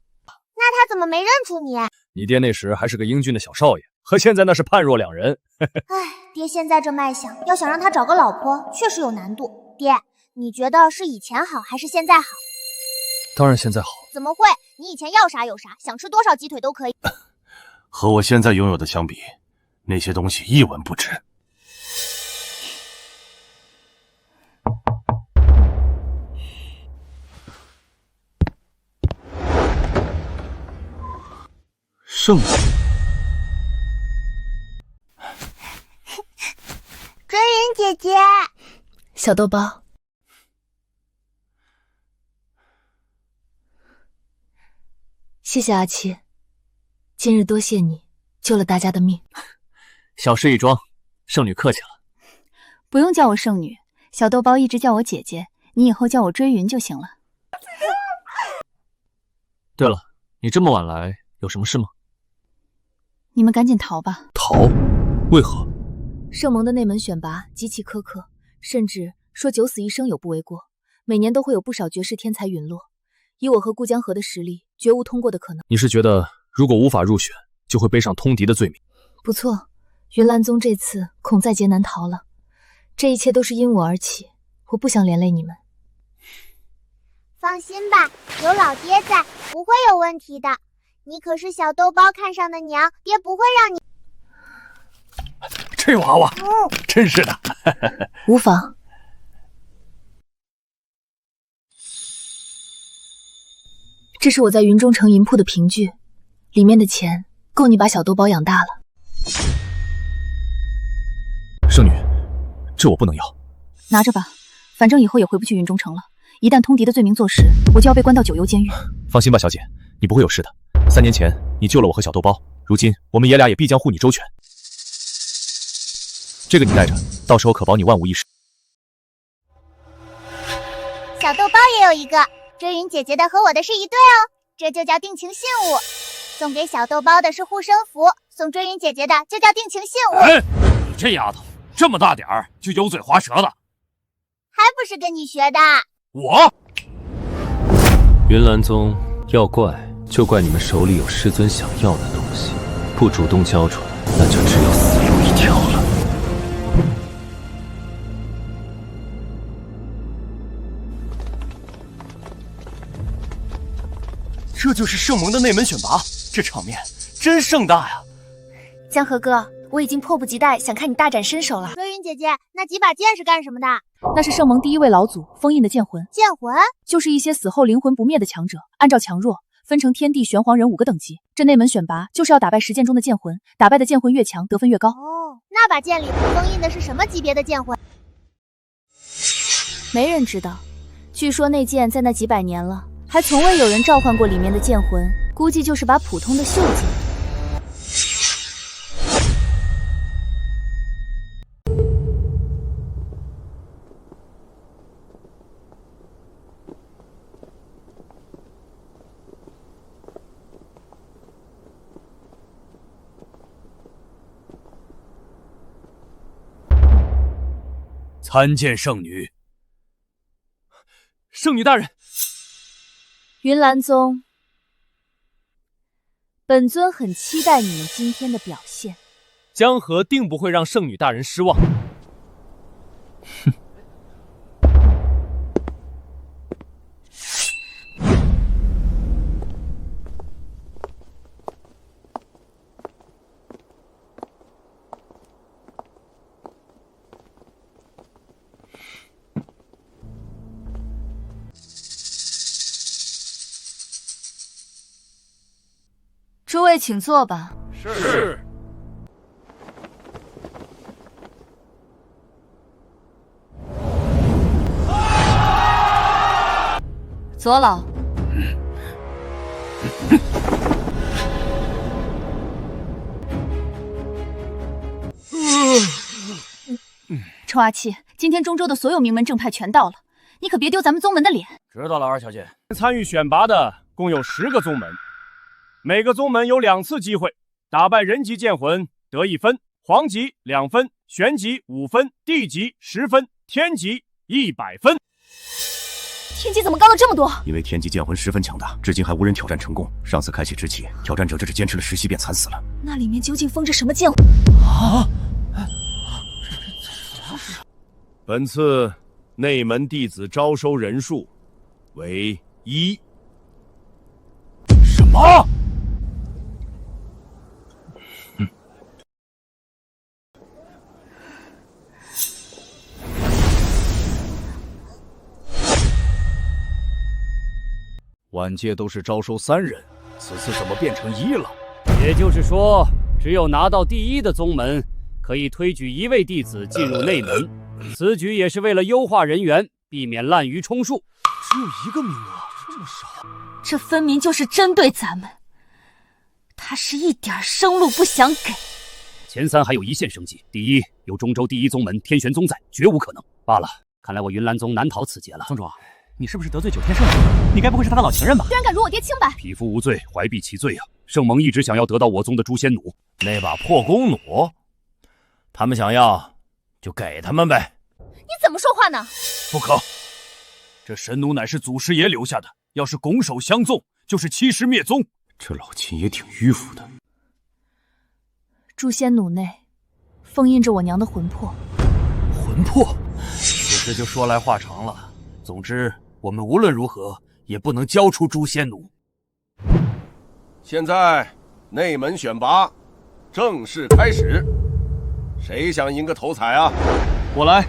那他怎么没认出你？你爹那时还是个英俊的小少爷，和现在那是判若两人。唉，爹现在这卖相，要想让他找个老婆，确实有难度。爹，你觉得是以前好还是现在好？当然现在好。怎么会？你以前要啥有啥，想吃多少鸡腿都可以。和我现在拥有的相比，那些东西一文不值。 圣女，追云姐姐，小豆包，谢谢阿七，今日多谢你救了大家的命。小事一桩，圣女客气了。不用叫我圣女，小豆包一直叫我姐姐，你以后叫我追云就行了。对了，你这么晚来有什么事吗？ 你们赶紧逃吧！逃？为何？圣盟的内门选拔极其苛刻，甚至说9死1生有不为过。每年都会有不少绝世天才陨落，以我和顾江河的实力，绝无通过的可能。你是觉得如果无法入选，就会背上通敌的罪名？不错，云岚宗这次恐在劫难逃了。这一切都是因我而起，我不想连累你们。放心吧，有老爹在，不会有问题的。你可是小豆包看上的娘，爹不会让你。这娃娃，真是的。无妨。这是我在云中城银铺的凭据，里面的钱够你把小豆包养大了。圣女，这我不能要。拿着吧，反正以后也回不去云中城了。一旦通敌的罪名坐实，我就要被关到九幽监狱。放心吧，小姐，你不会有事的。3年前你救了我和小豆包，如今我们爷俩也必将护你周全。这个你带着，到时候可保你万无一失。小豆包也有一个，追云姐姐的和我的是一对哦，这就叫定情信物。送给小豆包的是护身符，送追云姐姐的就叫定情信物。哎，你这丫头这么大点儿就油嘴滑舌的，还不是跟你学的。我云岚宗要怪就怪你们手里有师尊想要的东西，不主动交出来，那就只有死路一条了。这就是圣盟的内门选拔，这场面真盛大呀！江河哥，我已经迫不及待想看你大展身手了。追云姐姐，那几把剑是干什么的？那是圣盟第1位老祖封印的剑魂。剑魂就是一些死后灵魂不灭的强者，按照强弱分成天地玄黄人5个等级。这内门选拔就是要打败10剑中的剑魂，打败的剑魂越强，得分越高。哦，那把剑里封印的是什么级别的剑魂？没人知道，据说那剑在那几百年了，还从未有人召唤过里面的剑魂，估计就是把普通的锈剑。参见圣女。圣女大人，云岚宗，本尊很期待你们今天的表现。江河定不会让圣女大人失望。哼。诸位请坐吧。是。左老。臭阿七，今天中州的所有名门正派全到了，你可别丢咱们宗门的脸。知道了，二小姐。参与选拔的共有10个宗门。每个宗门有2次机会，打败人级剑魂得1分，皇级2分，玄级5分，地级10分，天级100分。天级怎么高了这么多？因为天级剑魂十分强大，至今还无人挑战成功。上次开启之起，挑战者只坚持了10息便惨死了。那里面究竟封着什么剑魂？啊！本次内门弟子招收人数为1。什么？往届都是招收3人，此次怎么变成1了？也就是说，只有拿到第1的宗门，可以推举1位弟子进入内门。此举也是为了优化人员，避免滥竽充数。只有1个名额，这么少？这分明就是针对咱们，他是一点生路不想给。前3还有1线生机，第1有中州第1宗门天玄宗在，绝无可能。罢了，看来我云岚宗难逃此劫了。宗主，你是不是得罪九天圣人？你该不会是他的老情人吧？居然敢辱我爹清白！匹夫无罪，怀璧其罪啊！圣盟一直想要得到我宗的诛仙弩，那把破弓弩，他们想要就给他们呗。你怎么说话呢？不可，这神弩乃是祖师爷留下的，要是拱手相纵，就是欺师灭宗。这老秦也挺迂腐的。诛仙弩内封印着我娘的魂魄。魂魄？此事就说来话长了。总之，我们无论如何也不能交出诛仙奴。现在内门选拔正式开始，谁想赢个头彩啊？我来。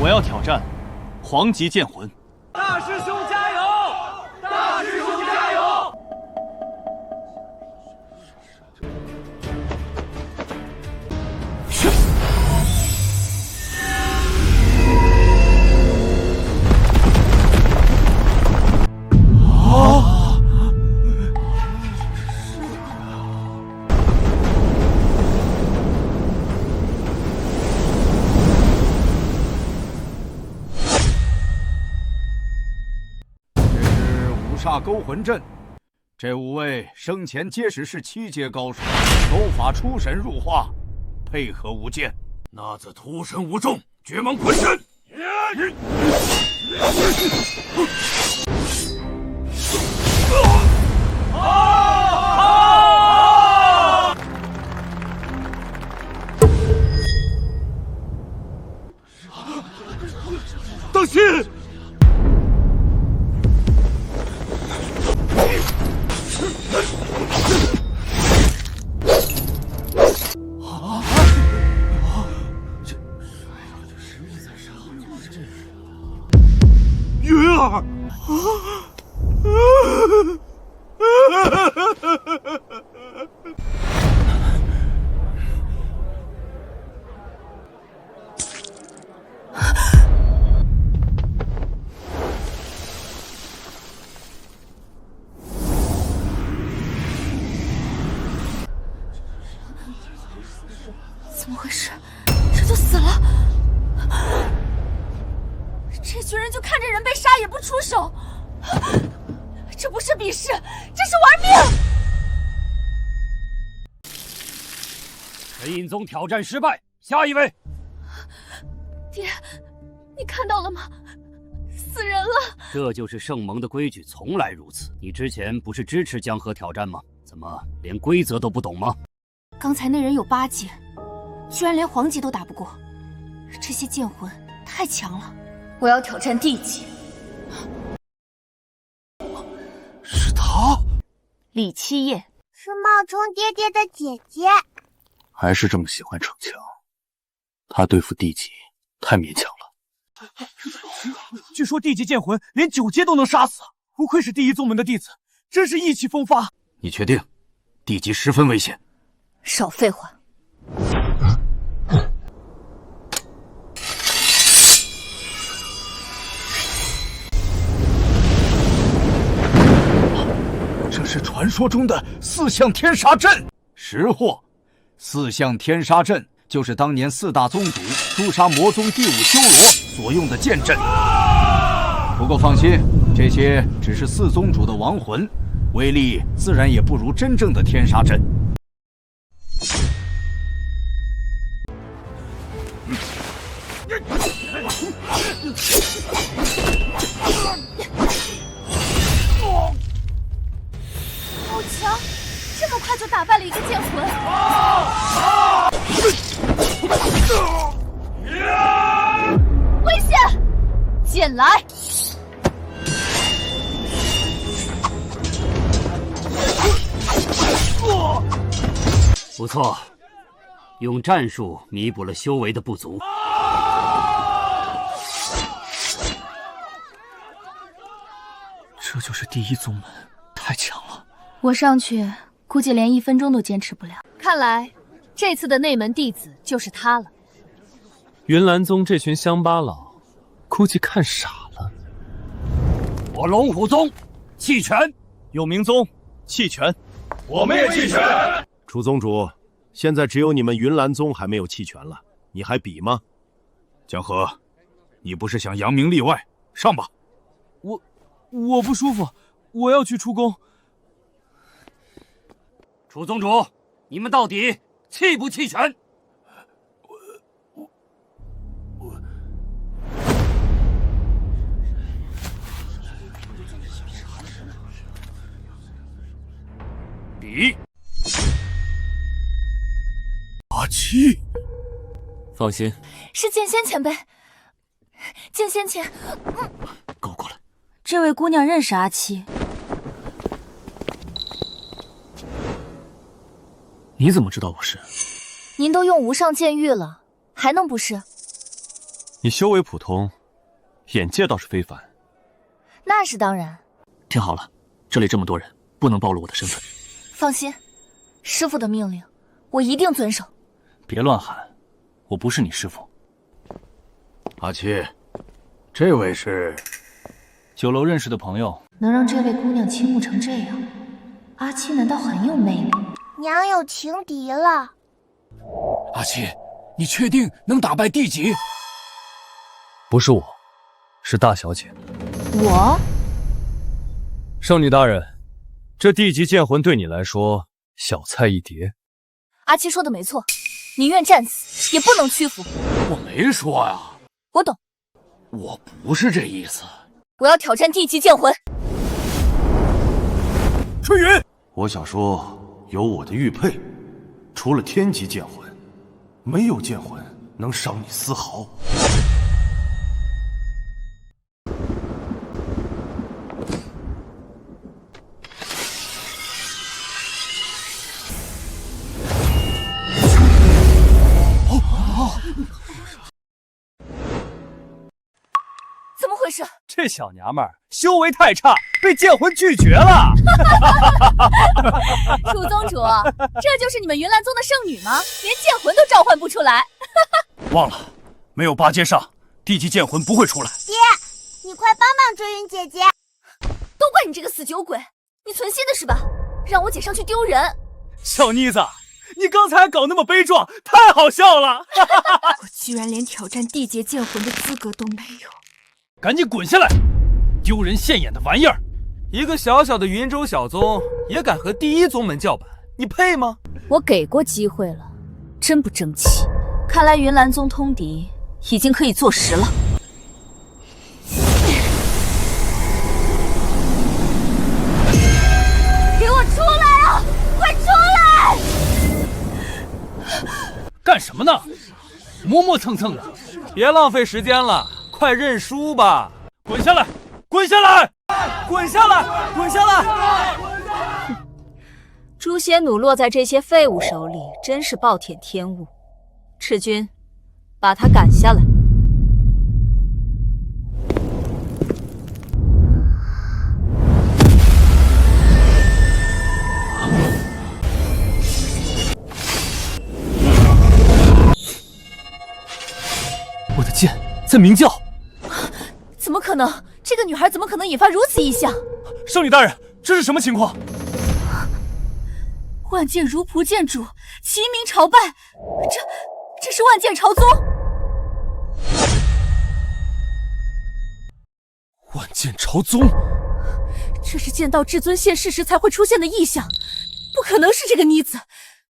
我要挑战黄级剑魂。大师兄加油！大师兄加油！煞勾魂阵，这5位生前皆是7阶高手，手法出神入化，配合无间，那自屠神无重，绝猛滚神。当心！云儿，怎么回事？这就死了？这群人就看着人被杀也不出手，这不是比试，这是玩命！陈印宗挑战失败，下一位。爹，你看到了吗？死人了！这就是圣盟的规矩，从来如此。你之前不是支持江河挑战吗？怎么连规则都不懂吗？刚才那人有8阶，居然连黄级都打不过，这些剑魂太强了。我要挑战D级。是他，李七夜，是冒充爹爹的姐姐。还是这么喜欢逞强。他对付D级太勉强了。据说D级剑魂连9阶都能杀死，不愧是第一宗门的弟子，真是意气风发。你确定？D级十分危险。少废话。这是传说中的4象天杀阵，识货。4象天杀阵就是当年4大宗主诛杀魔宗第5修罗所用的剑阵。不过放心，这些只是4宗主的亡魂，威力自然也不如真正的天杀阵。好强，这么快就打败了一个剑魂。危险！剑来！不错，用战术弥补了修为的不足。这就是第一宗门，太强了。我上去估计连1分钟都坚持不了。看来这次的内门弟子就是他了。云岚宗这群乡巴佬，估计看傻了。我龙虎宗弃权，永明宗弃权，我们也弃权。楚宗主，现在只有你们云岚宗还没有弃权了，你还比吗？江河，你不是想扬名立万，上吧。我不舒服，我要去出宫。楚宗主，你们到底弃不弃权？比。阿七，放心，是剑仙前辈。剑仙前，跟我过来。这位姑娘认识阿七。你怎么知道我是？您都用无上剑域了，还能不是？你修为普通，眼界倒是非凡。那是当然。听好了，这里这么多人，不能暴露我的身份。放心，师傅的命令，我一定遵守。别乱喊，我不是你师傅。阿七，这位是酒楼认识的朋友。能让这位姑娘倾慕成这样，阿七难道很有魅力？娘有情敌了。阿七，你确定能打败地级？不是我，是大小姐。我？圣女大人，这地级剑魂对你来说小菜一碟。阿七说的没错，宁愿战死，也不能屈服。我没说呀。我懂。我不是这意思。我要挑战地级剑魂。春云，我想说，有我的玉佩，除了天级剑魂，没有剑魂能伤你丝毫。怎么回事？这小娘们儿修为太差，被剑魂拒绝了。楚宗主，这就是你们云岚宗的圣女吗？连剑魂都召唤不出来。忘了，没有八阶上，地级剑魂不会出来。爹，你快帮帮追云姐姐！都怪你这个死酒鬼，你存心的是吧？让我姐上去丢人。小妮子，你刚才搞那么悲壮，太好笑了。我居然连挑战地阶剑魂的资格都没有。赶紧滚下来！丢人现眼的玩意儿！一个小小的云州小宗也敢和第一宗门叫板，你配吗？我给过机会了，真不争气。看来云岚宗通敌已经可以坐实了。给我出来啊！快出来！干什么呢？磨磨蹭蹭的，别浪费时间了。快认输吧！滚下来！滚下来！滚下来！滚下来！诛仙弩落在这些废物手里，真是暴殄天物。赤军，把他赶下来。我的剑在鸣叫。怎么可能？这个女孩怎么可能引发如此异象？圣女大人，这是什么情况？万剑如仆剑主齐鸣朝拜，这是万剑朝宗。万剑朝宗，这是剑道至尊现世时才会出现的异象，不可能是这个妮子。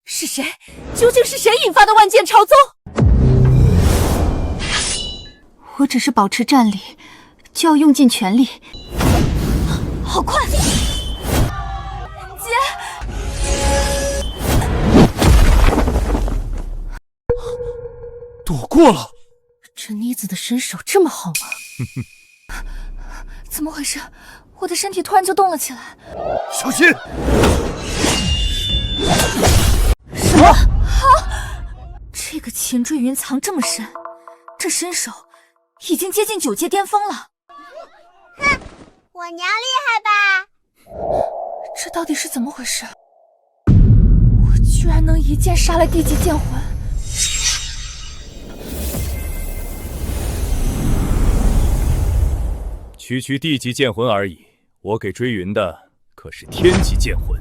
是谁？究竟是谁引发的万剑朝宗？我只是保持战力，就要用尽全力。好快！姐，躲过了。这妮子的身手这么好吗？怎么回事？我的身体突然就动了起来。小心！什么？啊！这个前缀云藏这么深，这身手已经接近9阶巅峰了。哼，我娘厉害吧？这到底是怎么回事？我居然能一剑杀了地级剑魂！区地级剑魂而已，我给追云的可是天级剑魂。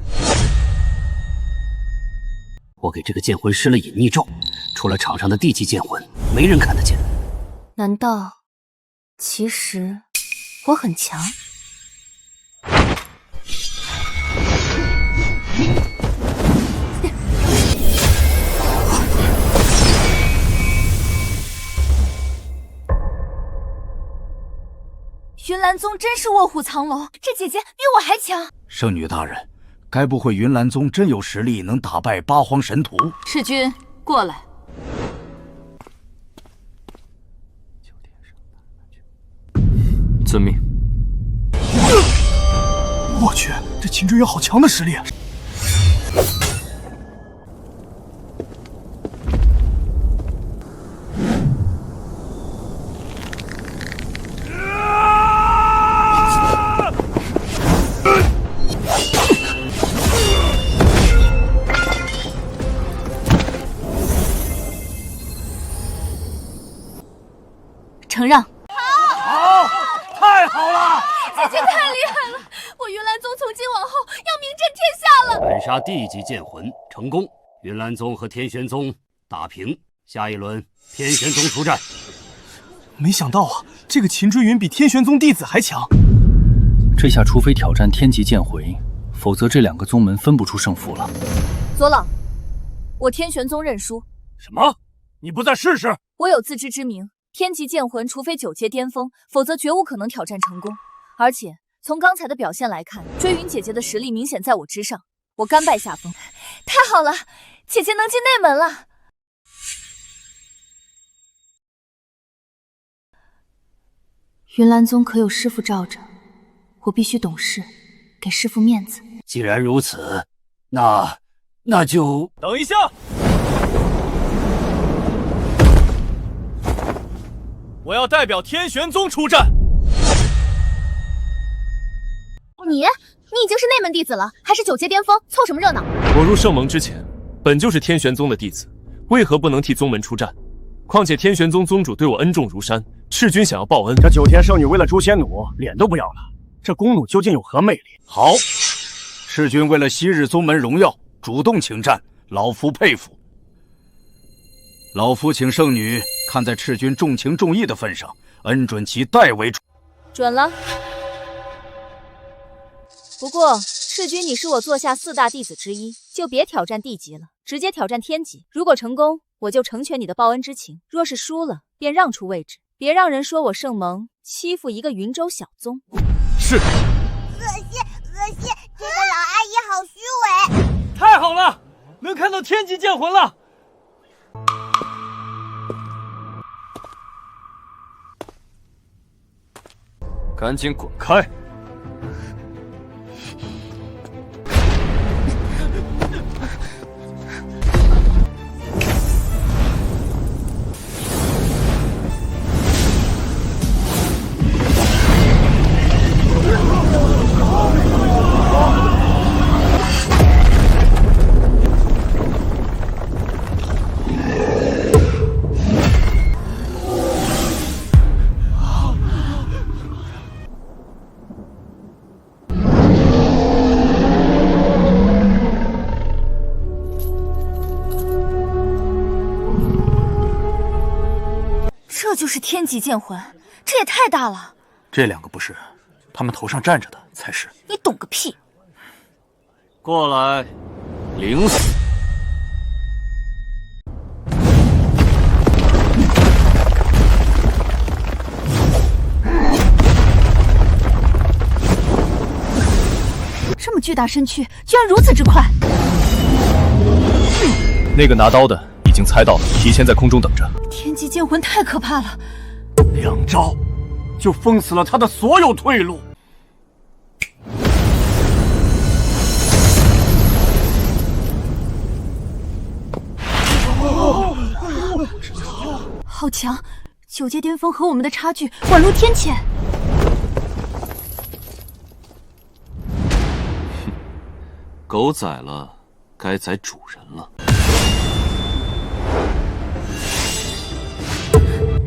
我给这个剑魂施了隐匿咒，除了场上的地级剑魂，没人看得见。难道其实我很强？云岚宗真是卧虎藏龙，这姐姐比我还强。圣女大人，该不会云岚宗真有实力能打败八荒神荼？赤军，过来。遵命。我去，这秦之云好强的实力啊！承让。好，太好了！姐姐太厉害了，我云岚宗从今往后要名震天下了。斩杀地级剑魂成功，云岚宗和天玄宗打平。下一轮天玄宗出战。没想到啊，这个秦追云比天玄宗弟子还强。这下除非挑战天级剑回，否则这两个宗门分不出胜负了。左老，我天玄宗认输。什么？你不再试试？我有自知之明。天级剑魂，除非9阶巅峰，否则绝无可能挑战成功。而且从刚才的表现来看，追云姐姐的实力明显在我之上，我甘拜下风。太好了，姐姐能进内门了。云岚宗可有师父罩着，我必须懂事，给师父面子。既然如此，那就等一下。我要代表天玄宗出战。你已经是内门弟子了，还是9阶巅峰，凑什么热闹？我入圣盟之前，本就是天玄宗的弟子，为何不能替宗门出战？况且天玄宗宗主对我恩重如山，赤君想要报恩，这9天圣女为了诛仙弩，脸都不要了，这弓弩究竟有何魅力？好，赤君为了昔日宗门荣耀，主动请战，老夫佩服。老夫请圣女看在赤君重情重义的份上，恩准其代为主。准了。不过赤君你是我座下4大弟子之一，就别挑战地级了，直接挑战天级。如果成功，我就成全你的报恩之情；若是输了，便让出位置，别让人说我圣盟欺负一个云州小宗。是。恶心！这个老阿姨好虚伪！太好了，能看到天级剑魂了！赶紧滚开！这就是天级剑魂，这也太大了。这两个不是，他们头上站着的才是。你懂个屁！过来，领死！这么巨大身躯，居然如此之快！那个拿刀的已经猜到了，提前在空中等着。天级剑魂太可怕了，2招就封死了他的所有退路。好强！9阶巅峰和我们的差距宛如天堑。狗宰了，该宰主人了。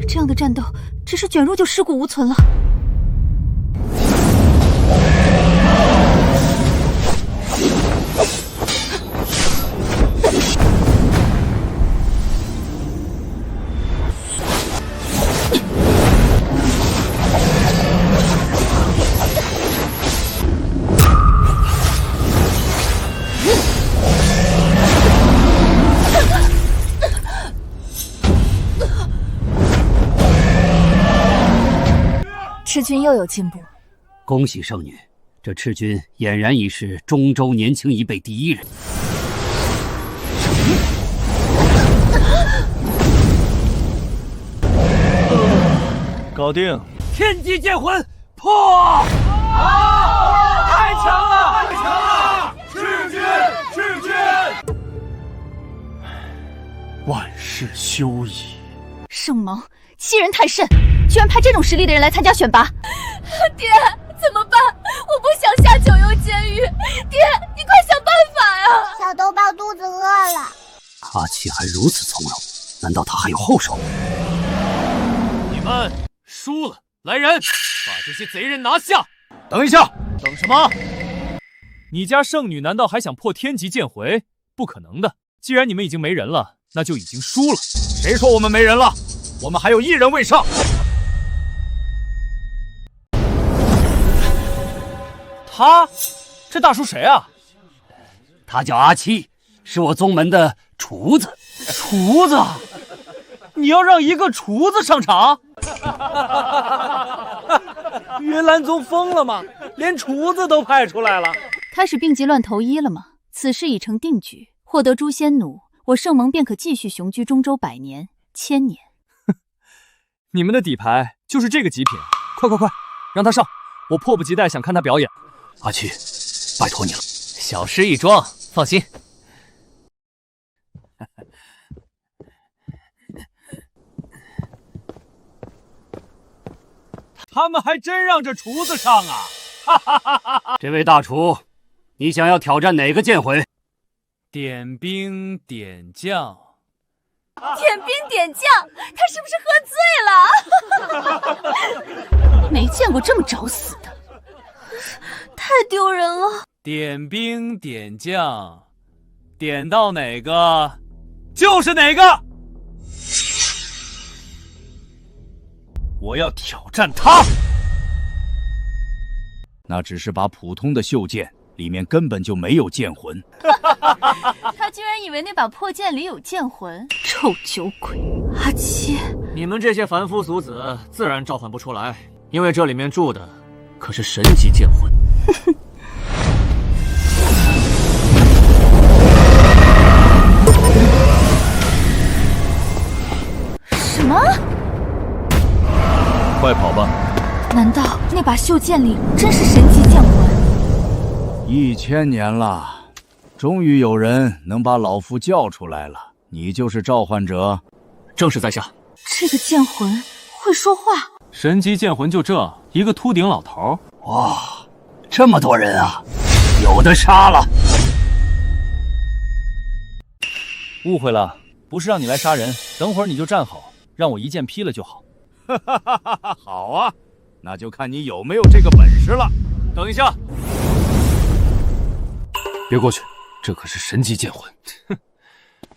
这样的战斗，只是卷入就尸骨无存了。赤君又有进步，恭喜圣女，这赤君俨然已是中州年轻一辈第一人。搞定！天级剑魂破！太强了！太强了！弑君！弑君！万事休矣。圣蒙欺人太甚，居然派这种实力的人来参加选拔。爹，怎么办？我不想下九幽监狱。爹，你快想办法呀！小豆包肚子饿了。阿七还如此从容，难道他还有后手？你们输了，来人，把这些贼人拿下！等一下，等什么？你家圣女难道还想破天级剑回？不可能的！既然你们已经没人了，那就已经输了。谁说我们没人了？我们还有1人未上。他，这大叔谁啊？他叫阿七，是我宗门的厨子。厨子？你要让一个厨子上场？云岚宗疯了吗？连厨子都派出来了？他是病急乱投医了吗？此事已成定局，获得诛仙弩，我圣蒙便可继续雄居中州100年、1000年。你们的底牌就是这个极品，快，让他上！我迫不及待想看他表演。阿七，拜托你了。小事一桩，放心。他们还真让这厨子上啊！这位大厨，你想要挑战哪个剑魂？点兵点将。点兵点将，他是不是喝醉了？没见过这么找死的，太丢人了。点兵点将，点到哪个就是哪个。我要挑战他。那只是把普通的袖剑，里面根本就没有剑魂。他居然以为那把破剑里有剑魂，臭酒鬼！阿七，你们这些凡夫俗子自然召唤不出来，因为这里面住的可是神级剑魂。什么？快跑吧！难道那把袖剑里真是神级剑魂？1000年了，终于有人能把老夫叫出来了。你就是召唤者？正是在下。这个剑魂会说话？神级剑魂就这一个秃顶老头？哇，这么多人啊，有的杀了。误会了，不是让你来杀人，等会儿你就站好，让我一剑劈了就好。好啊，那就看你有没有这个本事了。等一下，别过去，这可是神级剑魂。哼，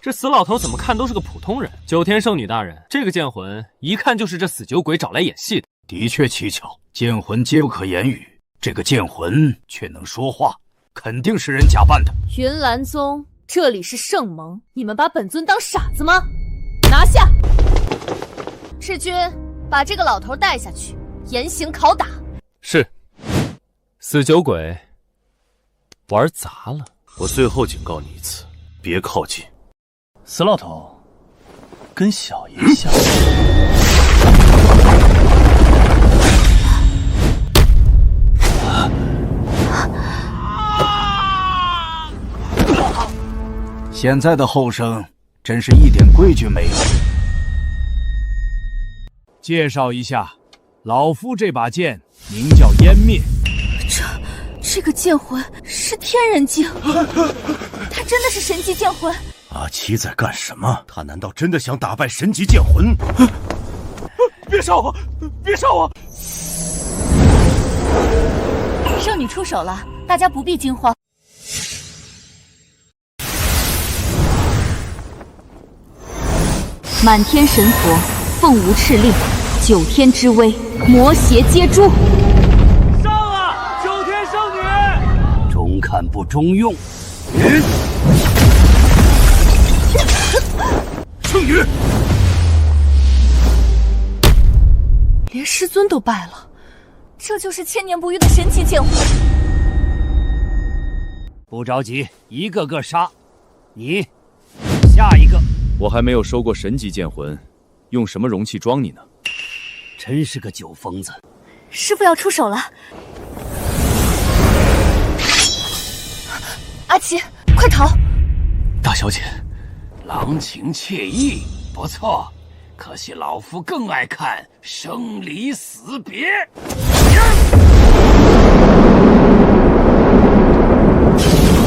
这死老头怎么看都是个普通人。九天圣女大人，这个剑魂一看就是这死酒鬼找来演戏的。的确蹊跷，剑魂皆不可言语，这个剑魂却能说话，肯定是人假扮的。云岚宗，这里是圣蒙，你们把本尊当傻子吗？拿下！赤君，把这个老头带下去，严刑拷打。是。死酒鬼，玩砸了。我最后警告你一次，别靠近。死老头，跟小爷像。现在的后生真是一点规矩没有。介绍一下，老夫这把剑名叫湮灭。这个剑魂是天人境，他真的是神级剑魂。阿七在干什么？他难道真的想打败神级剑魂？别杀我！别杀我！圣女出手了，大家不必惊慌。满天神佛，凤无敕令，9天之威，魔邪皆诛。上啊！九天圣女！中看不中用。圣女，连师尊都败了，这就是千年不遇的神级剑魂。不着急，一个个杀。你，下一个。我还没有收过神级剑魂，用什么容器装你呢？真是个酒疯子，师傅要出手了。阿奇，快逃！大小姐，郎情妾意，不错。可惜老夫更爱看生离死别。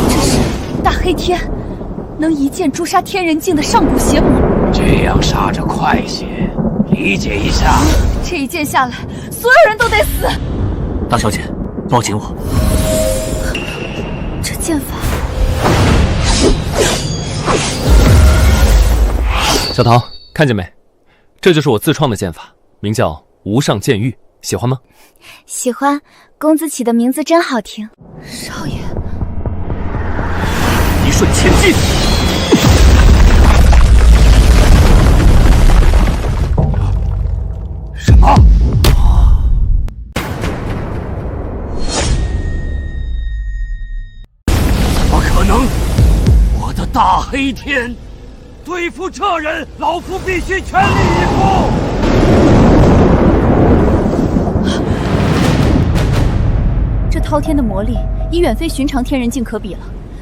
这是大黑天，能一剑诛杀天人境的上古邪魔。这样杀着快些，理解一下。这一剑下来，所有人都得死。大小姐，抱紧我。这剑法，小桃，看见没？这就是我自创的剑法，名叫无上剑域，喜欢吗？喜欢，公子起的名字真好听。少爷，一瞬前进。什么？怎么可能？我的大黑天！对付这人，老夫必须全力以赴。这滔天的魔力已远非寻常天人境可比了，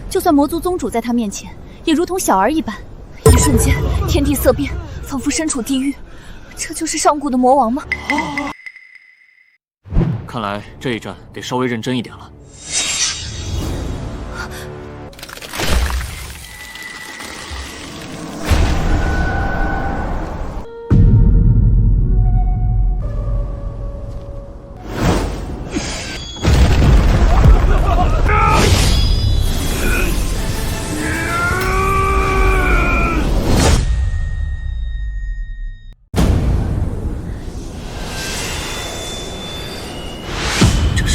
就算魔族宗主在他面前，也如同小儿一般。一瞬间，天地色变，仿佛身处地狱。这就是上古的魔王吗？看来这一战得稍微认真一点了。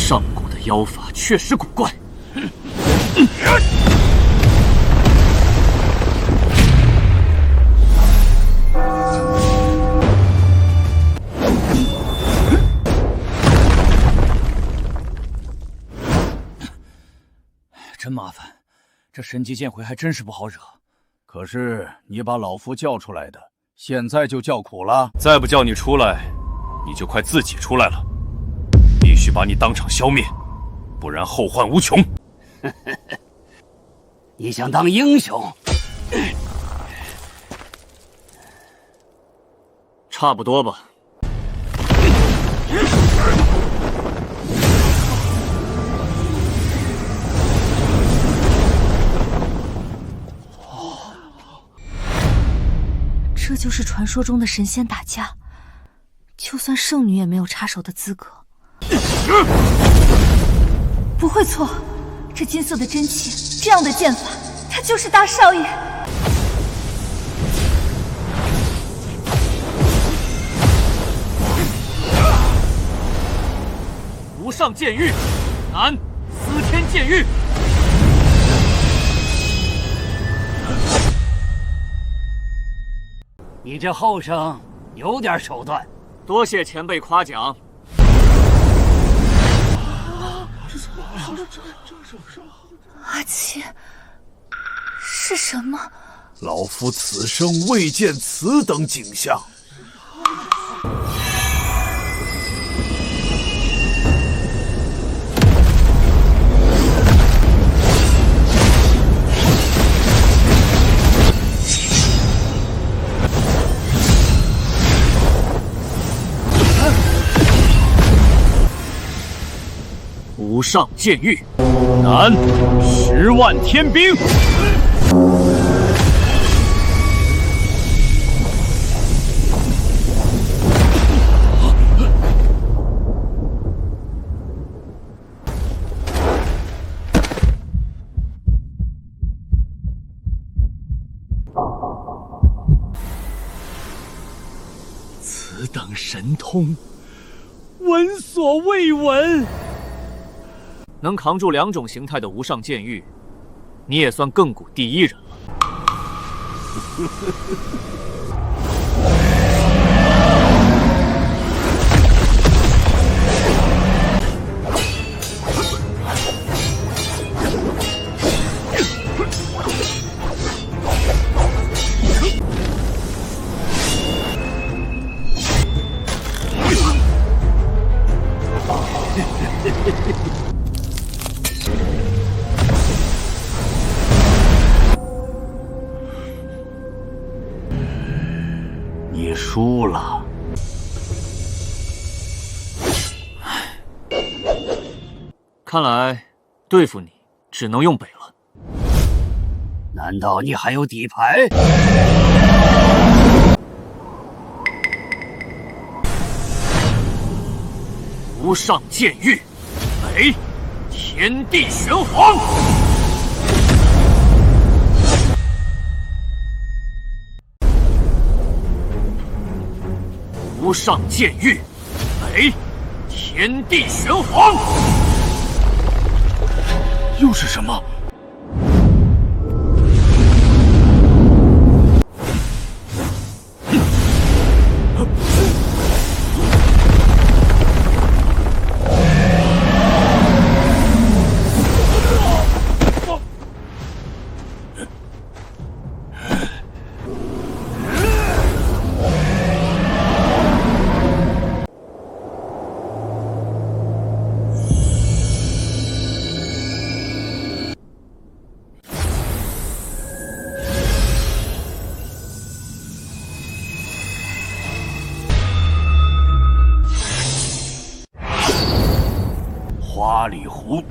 上古的妖法确实古怪。真麻烦，这神级剑魁还真是不好惹。可是你把老夫叫出来的，现在就叫苦了。再不叫你出来，你就快自己出来了。必须把你当场消灭，不然后患无穷。你想当英雄？差不多吧。这就是传说中的神仙打架，就算圣女也没有插手的资格。不会错，这金色的真气，这样的剑法，他就是大少爷。无上剑域，南司天剑域。你这后生有点手段，多谢前辈夸奖。阿奇，是什么？老夫此生未见此等景象。无上剑域，南10万天兵。此等神通，闻所未闻。能扛住2种形态的无上剑域，你也算亘古第一人了。看来对付你只能用北了。难道你还有底牌？无上剑域，北，天地玄黄。无上剑域，北，天地玄黄。又是什么？花里湖。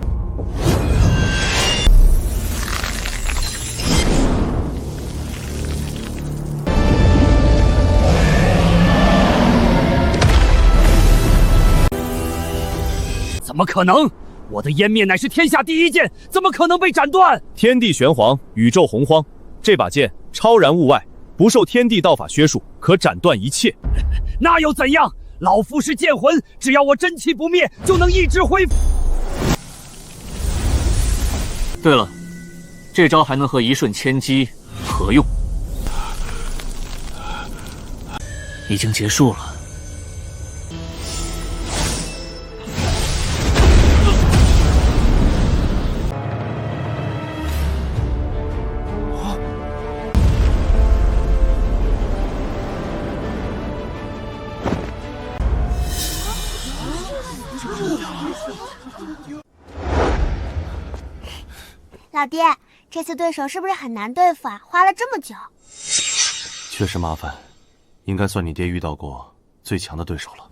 怎么可能？我的湮灭乃是天下第一剑，怎么可能被斩断？天地玄黄，宇宙洪荒，这把剑超然物外，不受天地道法约束，可斩断一切。那又怎样？老夫是剑魂，只要我真气不灭，就能一直恢复。对了，这招还能和一瞬千机合用。已经结束了。老爹，这次对手是不是很难对付啊？花了这么久。确实麻烦，应该算你爹遇到过最强的对手了。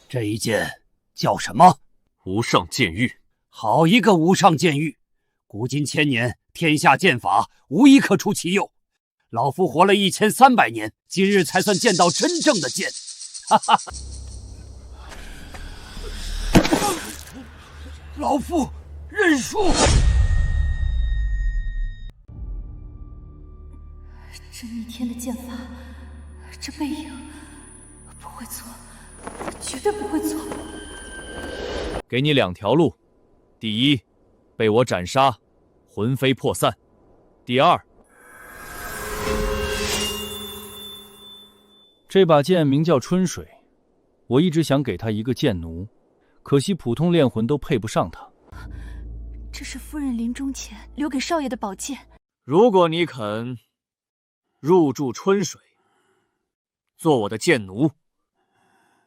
这一剑叫什么？无上剑域。好一个无上剑域！古今千年，天下剑法无一可出其右。老夫活了1300年，今日才算见到真正的剑。哈哈！老夫认输。这逆天的剑法，这背影，不会错，绝对不会错。给你2条路：第一，被我斩杀，魂飞魄散；第二，这把剑名叫春水，我一直想给他一个剑奴，可惜普通炼魂都配不上他。这是夫人临终前留给少爷的宝剑。如果你肯入住春水，做我的剑奴，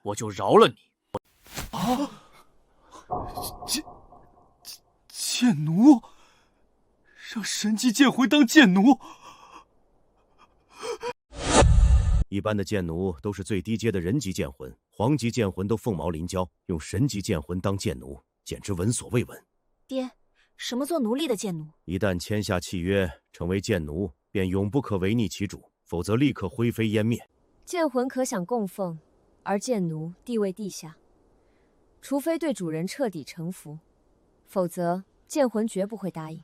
我就饶了你。啊！剑奴，让神级剑魂当剑奴。一般的剑奴都是最低阶的人级剑魂，皇级剑魂都凤毛麟角，用神级剑魂当剑奴，简直闻所未闻。爹，什么做奴隶的剑奴？一旦签下契约，成为剑奴，便永不可违逆其主，否则立刻灰飞烟灭。剑魂可享供奉，而剑奴地位地下，除非对主人彻底臣服，否则剑魂绝不会答应。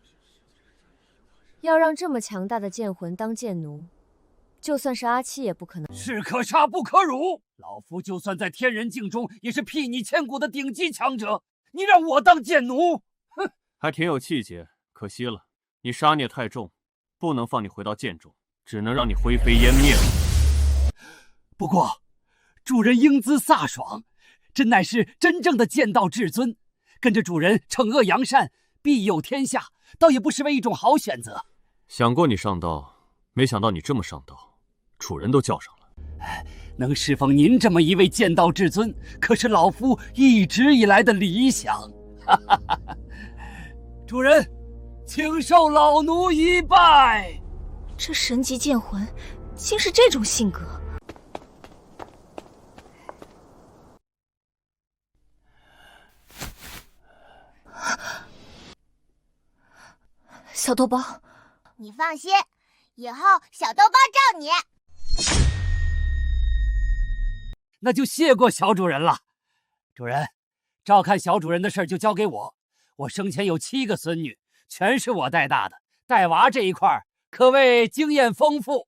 要让这么强大的剑魂当剑奴，就算是阿七也不可能。士可杀不可辱，老夫就算在天人境中也是睥睨千古的顶级强者，你让我当剑奴，哼！还挺有气节，可惜了，你杀孽太重，不能放你回到剑中，只能让你灰飞烟灭了。不过，主人英姿飒爽，真乃是真正的剑道至尊。跟着主人惩恶扬善，庇佑天下，倒也不失为一种好选择。想过你上道，没想到你这么上道，主人都叫上了。能侍奉您这么一位剑道至尊，可是老夫一直以来的理想。哈哈哈哈！主人，请受老奴一拜。这神级剑魂竟是这种性格。小豆包，你放心，以后小豆包罩你。那就谢过小主人了。主人，照看小主人的事儿就交给我。我生前有7个孙女，全是我带大的，带娃这一块儿可谓经验丰富。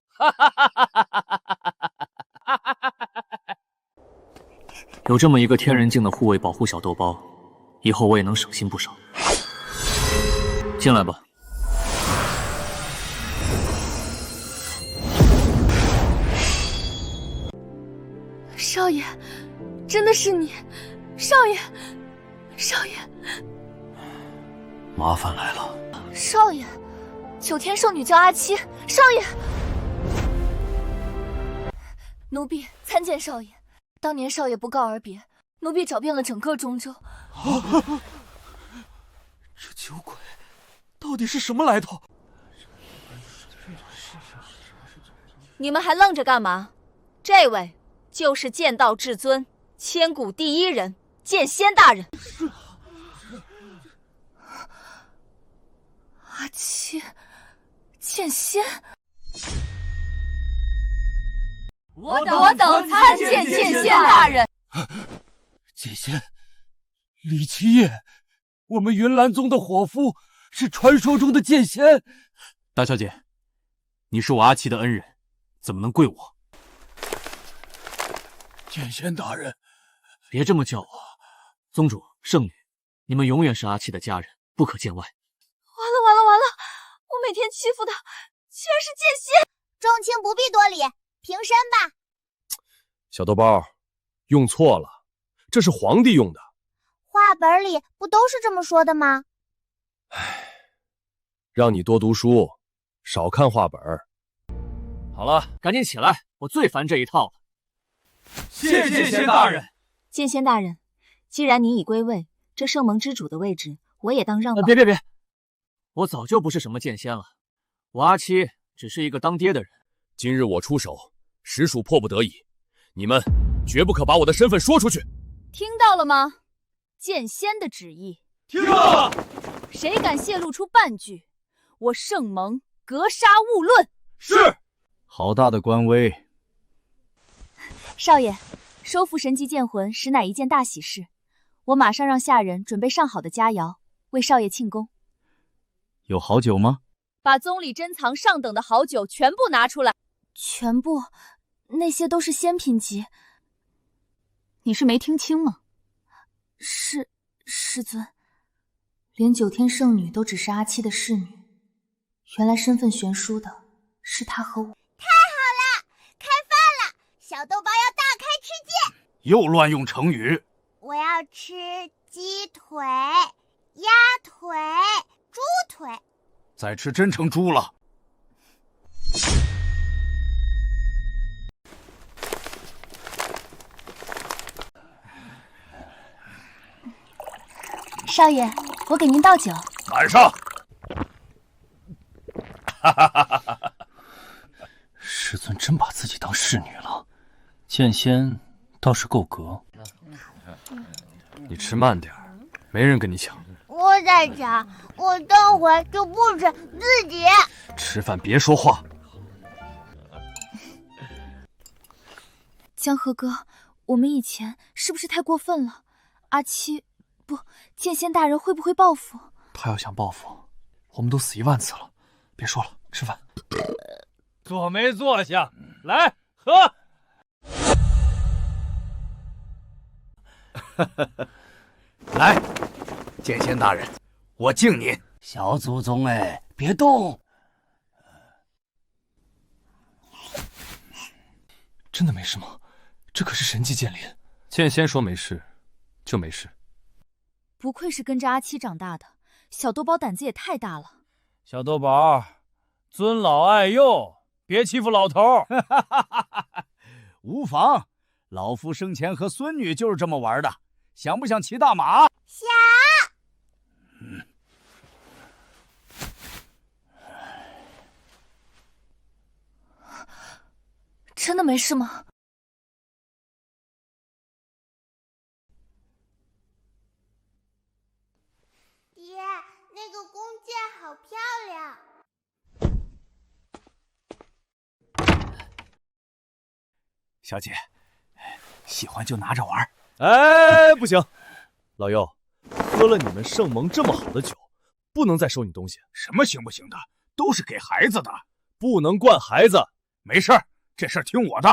有这么一个天人境的护卫保护小豆包，以后我也能省心不少。进来吧。少爷，真的是你，少爷，少爷，麻烦来了。少爷，九天圣女叫阿七，少爷，奴婢参见少爷。当年少爷不告而别，奴婢找遍了整个中州。这酒鬼到底是什么来头？你们还愣着干嘛？这位就是剑道至尊、千古第一人剑仙大人。阿七，剑仙。我等参见剑仙大人。剑仙，李奇业，我们云岚宗的伙夫，是传说中的剑仙。大小姐，你是我阿七的恩人，怎么能跪我？剑仙大人，别这么叫我。宗主、圣女，你们永远是阿七的家人，不可见外。完了！我每天欺负的居然是剑仙。众卿不必多礼，平身吧。小豆包，用错了，这是皇帝用的。话本里不都是这么说的吗？让你多读书，少看话本。好了，赶紧起来，我最烦这一套了。谢剑仙大人。剑仙大人，既然你已归位，这圣盟之主的位置我也当让吧。别！我早就不是什么剑仙了，我阿七只是一个当爹的人。今日我出手，实属迫不得已，你们绝不可把我的身份说出去。听到了吗？剑仙的旨意。听到了。谁敢泄露出半句，我圣盟格杀勿论。是。好大的官威！少爷，收服神级剑魂实乃一件大喜事，我马上让下人准备上好的佳肴，为少爷庆功。有好酒吗？把宗里珍藏上等的好酒全部拿出来。全部？那些都是仙品级。你是没听清吗？是，师尊。连九天圣女都只是阿七的侍女，原来身份悬殊的是她和我。太好了，开饭了！小豆包要大开吃戒。又乱用成语。我要吃鸡腿、鸭腿、猪腿。再吃真成猪了。少爷，我给您倒酒。满上。师尊真把自己当侍女了，剑仙倒是够格。你吃慢点，没人跟你抢。我在抢，我等会就不吃，自己吃饭别说话。江河哥，我们以前是不是太过分了？阿七，不，剑仙大人会不会报复？他要想报复，我们都死1万次了。别说了，吃饭。坐没坐下？来喝。来，剑仙大人，我敬您。小祖宗哎，别动！真的没事吗？这可是神级剑灵。剑仙说没事，就没事。不愧是跟着阿七长大的，小豆包胆子也太大了。小豆宝，尊老爱幼，别欺负老头。无妨，老夫生前和孙女就是这么玩的。想不想骑大马？想。真的没事吗？爹，那个弓箭好漂亮。小姐，喜欢就拿着玩。哎，不行，老右，喝了你们圣盟这么好的酒，不能再收你东西。什么行不行的，都是给孩子的，不能惯孩子。没事儿，这事儿听我的。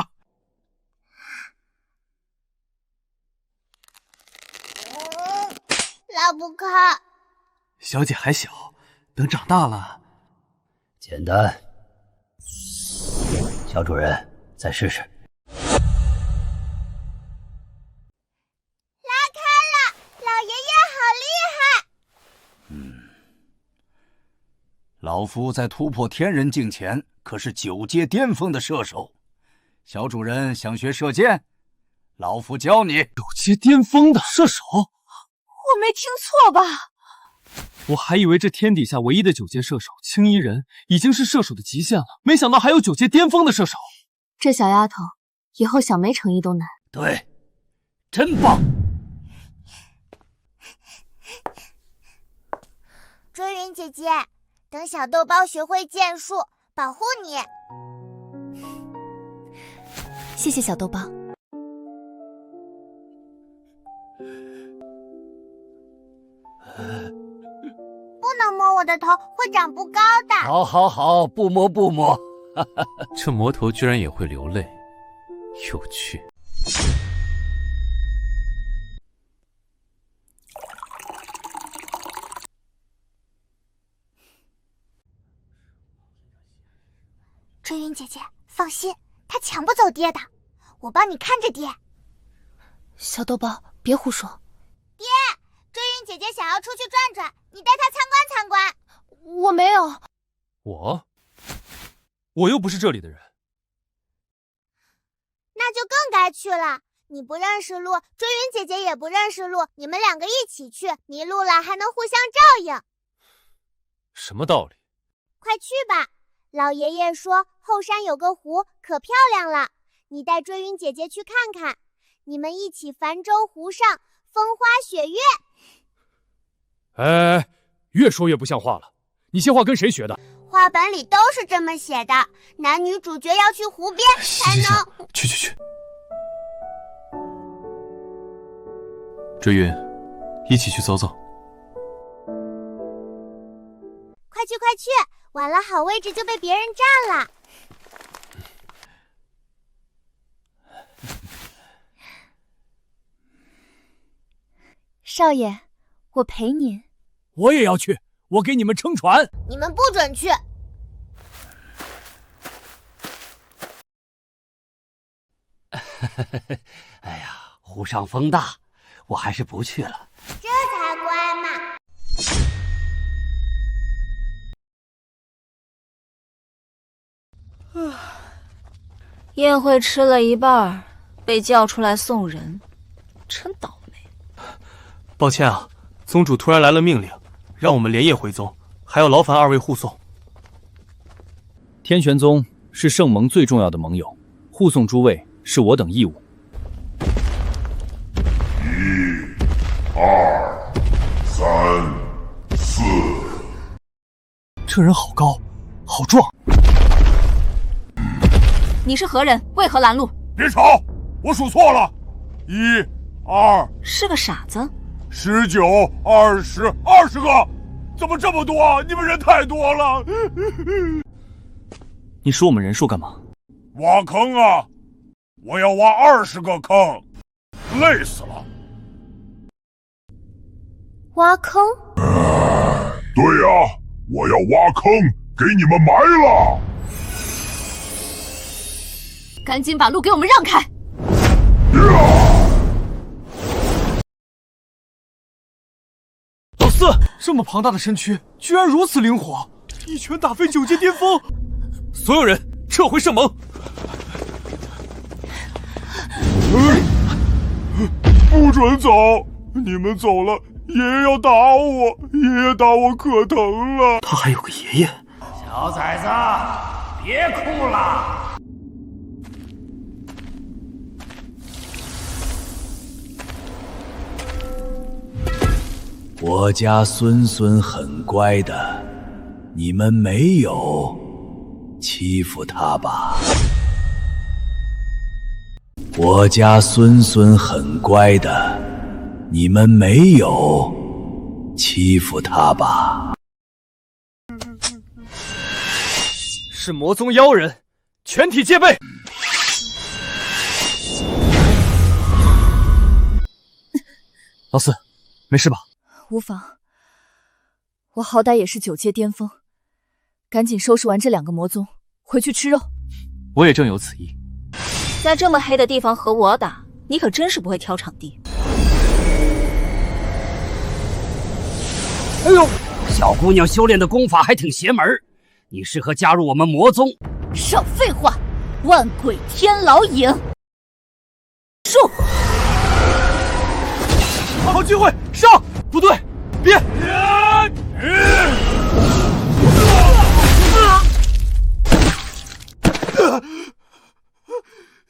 拉不开。小姐还小，等长大了。简单。小主人，再试试。拉开了，老爷爷好厉害！老夫在突破天人境前可是9阶巅峰的射手，小主人想学射箭，老夫教你。9阶巅峰的射手？我没听错吧？我还以为这天底下唯一的9阶射手青衣人已经是射手的极限了，没想到还有9阶巅峰的射手。这小丫头以后想没成衣都难。对，真棒！追云姐姐，等小豆包学会剑术，保护你。谢谢小豆包。不能摸我的头，会长不高的。好，好，好，不摸不摸。这魔头居然也会流泪，有趣。追云姐姐，放心，她抢不走爹的，我帮你看着爹。小豆包，别胡说。爹，追云姐姐想要出去转转，你带她参观参观。我没有。我又不是这里的人。那就更该去了。你不认识路，追云姐姐也不认识路，你们2个一起去，迷路了还能互相照应。什么道理？快去吧，老爷爷说后山有个湖，可漂亮了。你带追云姐姐去看看，你们一起泛舟湖上，风花雪月。哎，越说越不像话了。你这话跟谁学的？画本里都是这么写的，男女主角要去湖边才能。去。追云，一起去走走。快去，晚了好位置就被别人占了。少爷，我陪您。我也要去，我给你们撑船。你们不准去。哎呀，湖上风大，我还是不去了。这才乖嘛。宴会吃了一半，被叫出来送人，真倒霉。抱歉啊，宗主突然来了命令，让我们连夜回宗，还要劳烦2位护送。天玄宗是圣盟最重要的盟友，护送诸位是我等义务。1、2、3、4。这人好高，好壮。你是何人？为何拦路？别吵，我数错了，1、2。是个傻子。19、20个，怎么这么多？你们人太多了。你数我们人数干嘛？挖坑啊！我要挖20个坑，累死了。挖坑？对呀，我要挖坑给你们埋了。赶紧把路给我们让开！老四，这么庞大的身躯，居然如此灵活，一拳打飞9阶巅峰！所有人撤回圣盟！不准走！你们走了，爷爷要打我，爷爷打我可疼了。他还有个爷爷。小崽子，别哭了。我家孙孙很乖的，你们没有欺负他吧？我家孙孙很乖的，你们没有欺负他吧？是魔宗妖人，全体戒备！老四，没事吧？无妨，我好歹也是9阶巅峰，赶紧收拾完这2个魔宗，回去吃肉。我也正有此意。在这么黑的地方和我打，你可真是不会挑场地。哎呦，小姑娘修炼的功法还挺邪门，你适合加入我们魔宗。少废话，万鬼天牢影。术。好机会，上！不对，别！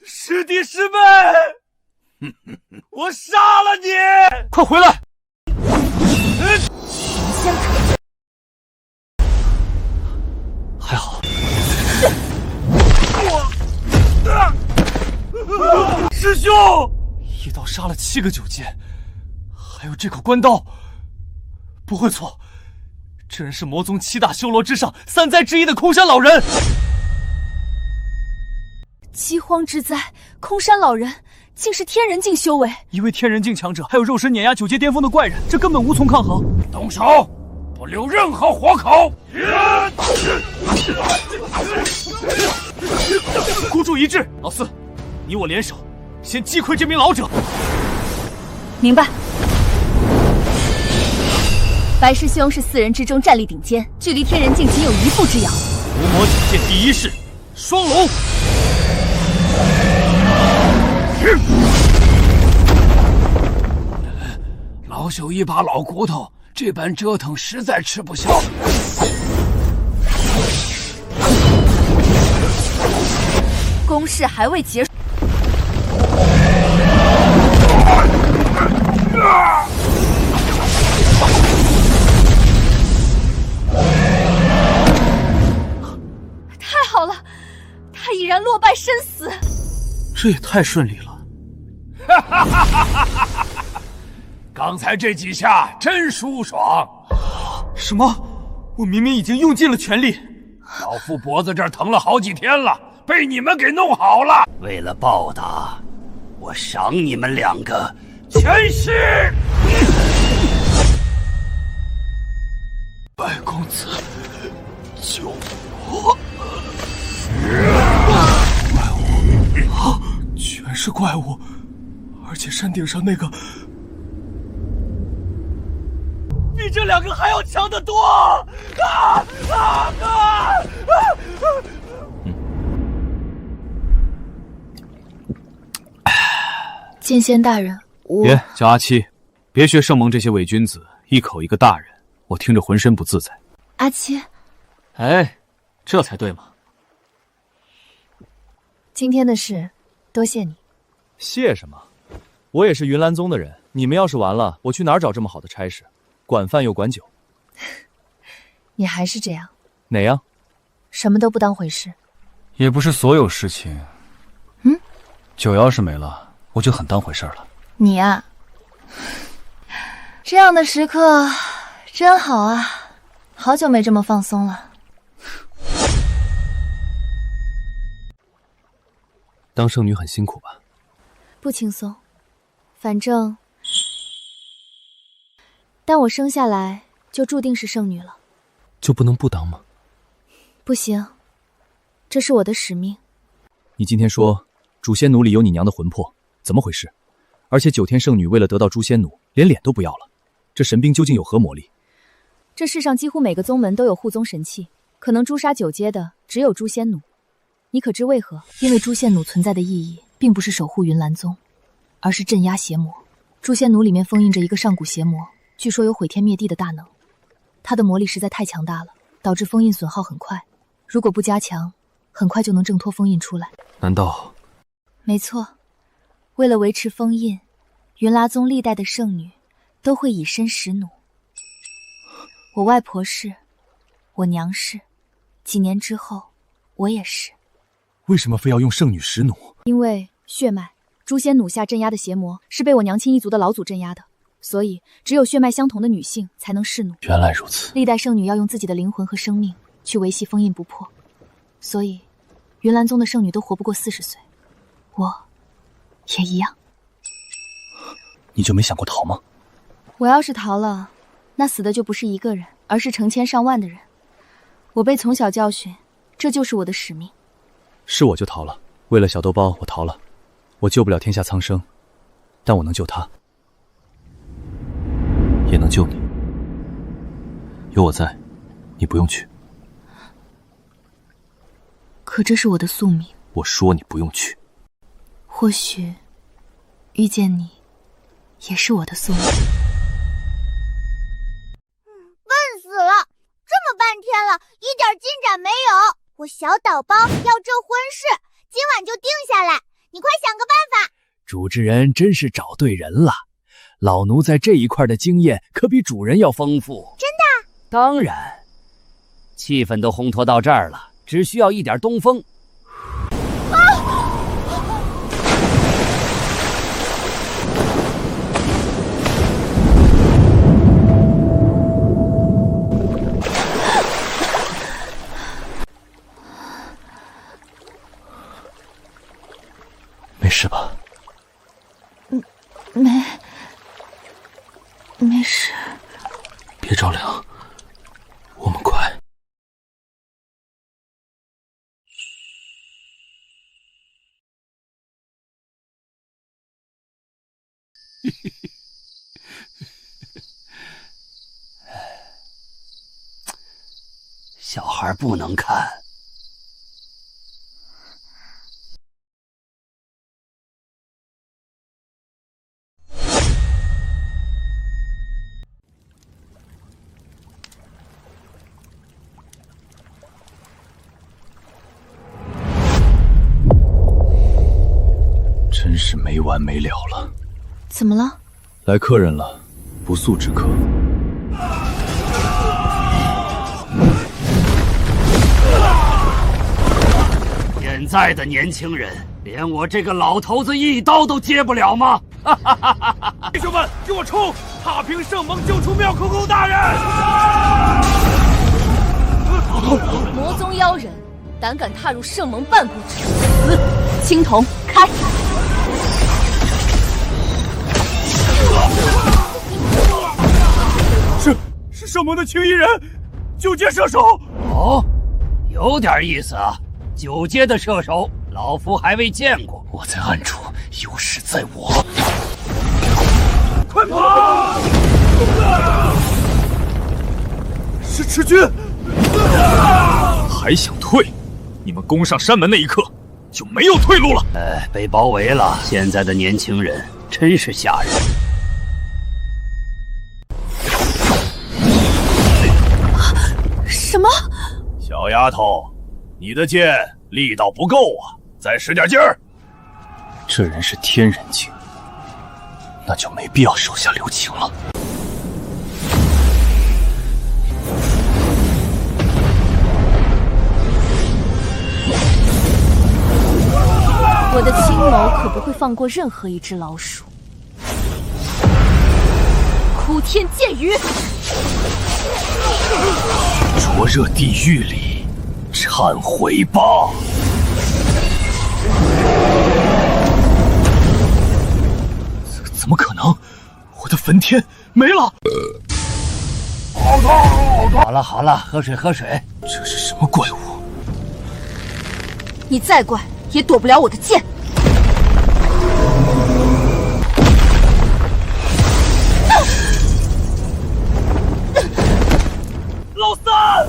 师弟师妹，我杀了你！快回来！先还好。师兄，一刀杀了7个9阶，还有这口关刀，不会错，这人是魔宗7大修罗之上3灾之一的空山老人。饥荒之灾，空山老人竟是天人境修为，一位天人境强者，还有肉身碾压9阶巅峰的怪人，这根本无从抗衡。动手，不留任何活口！孤注一掷，老四，你我联手，先击溃这名老者。明白。白师兄是4人之中战力顶尖，距离天人境仅有1步之遥。伏魔九剑第一式，双龙。老朽一把老骨头，这般折腾实在吃不消。攻势还未结束。太好了，他已然落败身死。这也太顺利了！刚才这几下真舒爽。什么？我明明已经用尽了全力。老夫脖子这儿疼了好几天了，被你们给弄好了。为了报答，我赏你们2个全尸。白公子，救我！怪物啊，全是怪物，而且山顶上那个比这2个还要强得多！剑仙大人，我别叫阿七，别学圣盟这些伪君子，一口一个大人，我听着浑身不自在。阿七，哎，这才对嘛。今天的事，多谢你。谢什么？我也是云岚宗的人，你们要是完了，我去哪儿找这么好的差事？管饭又管酒。你还是这样。哪样？什么都不当回事。也不是所有事情。酒要是没了，我就很当回事了。你呀，这样的时刻真好啊，好久没这么放松了。当圣女很辛苦吧？不轻松，反正但我生下来就注定是圣女了。就不能不当吗？不行，这是我的使命。你今天说诛仙奴里有你娘的魂魄，怎么回事？而且9天圣女为了得到诛仙奴，连脸都不要了，这神兵究竟有何魔力？这世上几乎每个宗门都有护宗神器，可能诛杀9阶的只有诛仙奴。你可知为何？因为诛仙弩存在的意义，并不是守护云岚宗，而是镇压邪魔。诛仙弩里面封印着一个上古邪魔，据说有毁天灭地的大能。他的魔力实在太强大了，导致封印损耗很快。如果不加强，很快就能挣脱封印出来。难道？没错，为了维持封印，云剌宗历代的圣女都会以身使弩。我外婆是，我娘是，几年之后，我也是。为什么非要用圣女使弩？因为血脉诛仙弩下镇压的邪魔是被我娘亲一族的老祖镇压的，所以只有血脉相同的女性才能弑弩。原来如此，历代圣女要用自己的灵魂和生命去维系封印不破，所以云岚宗的圣女都活不过40岁，我也一样。你就没想过逃吗？我要是逃了，那死的就不是一个人，而是成千上万的人。我被从小教训，这就是我的使命。是我就逃了，为了小豆包我逃了，我救不了天下苍生，但我能救他，也能救你。有我在，你不用去。可这是我的宿命。我说你不用去。或许遇见你也是我的宿命。笨死了，这么半天了，一点进展没有。我小岛包要这婚事，今晚就定下来，你快想个办法。主持人真是找对人了，老奴在这一块的经验可比主人要丰富。真的？当然。气氛都烘托到这儿了，只需要一点东风。没事吧？没事。别着凉，我们快。小孩不能看。真是没完没了了。怎么了？来客人了，不速之客。现在的年轻人，连我这个老头子一刀都接不了吗？弟兄们，给我冲！踏平圣盟，救出妙空空大人！魔宗妖人，胆敢踏入圣盟半步之死！青铜开！是圣盟的青衣人，九阶射手。哦，有点意思啊。9阶的射手，老夫还未见过。我在暗处，优势在我。快跑！是赤军！还想退？你们攻上山门那一刻就没有退路了。被包围了。现在的年轻人真是吓人。什么？小丫头，你的剑力道不够啊，再使点劲儿。这人是天人境，那就没必要手下留情了。我的青眸可不会放过任何一只老鼠。哭天剑雨，灼热地狱里，忏悔吧！怎么可能？我的焚天没了！好了好了，喝水喝水。这是什么怪物？你再怪也躲不了我的剑。老三！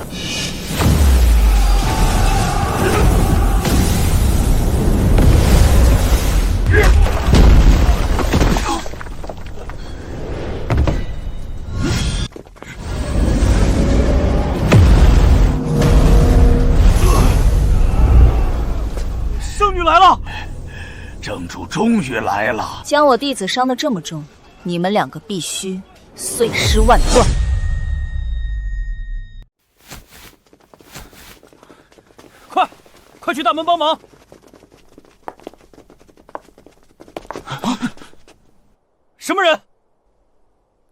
圣女来了！正主终于来了。将我弟子伤得这么重，你们2个必须碎尸万段。快去大门帮忙！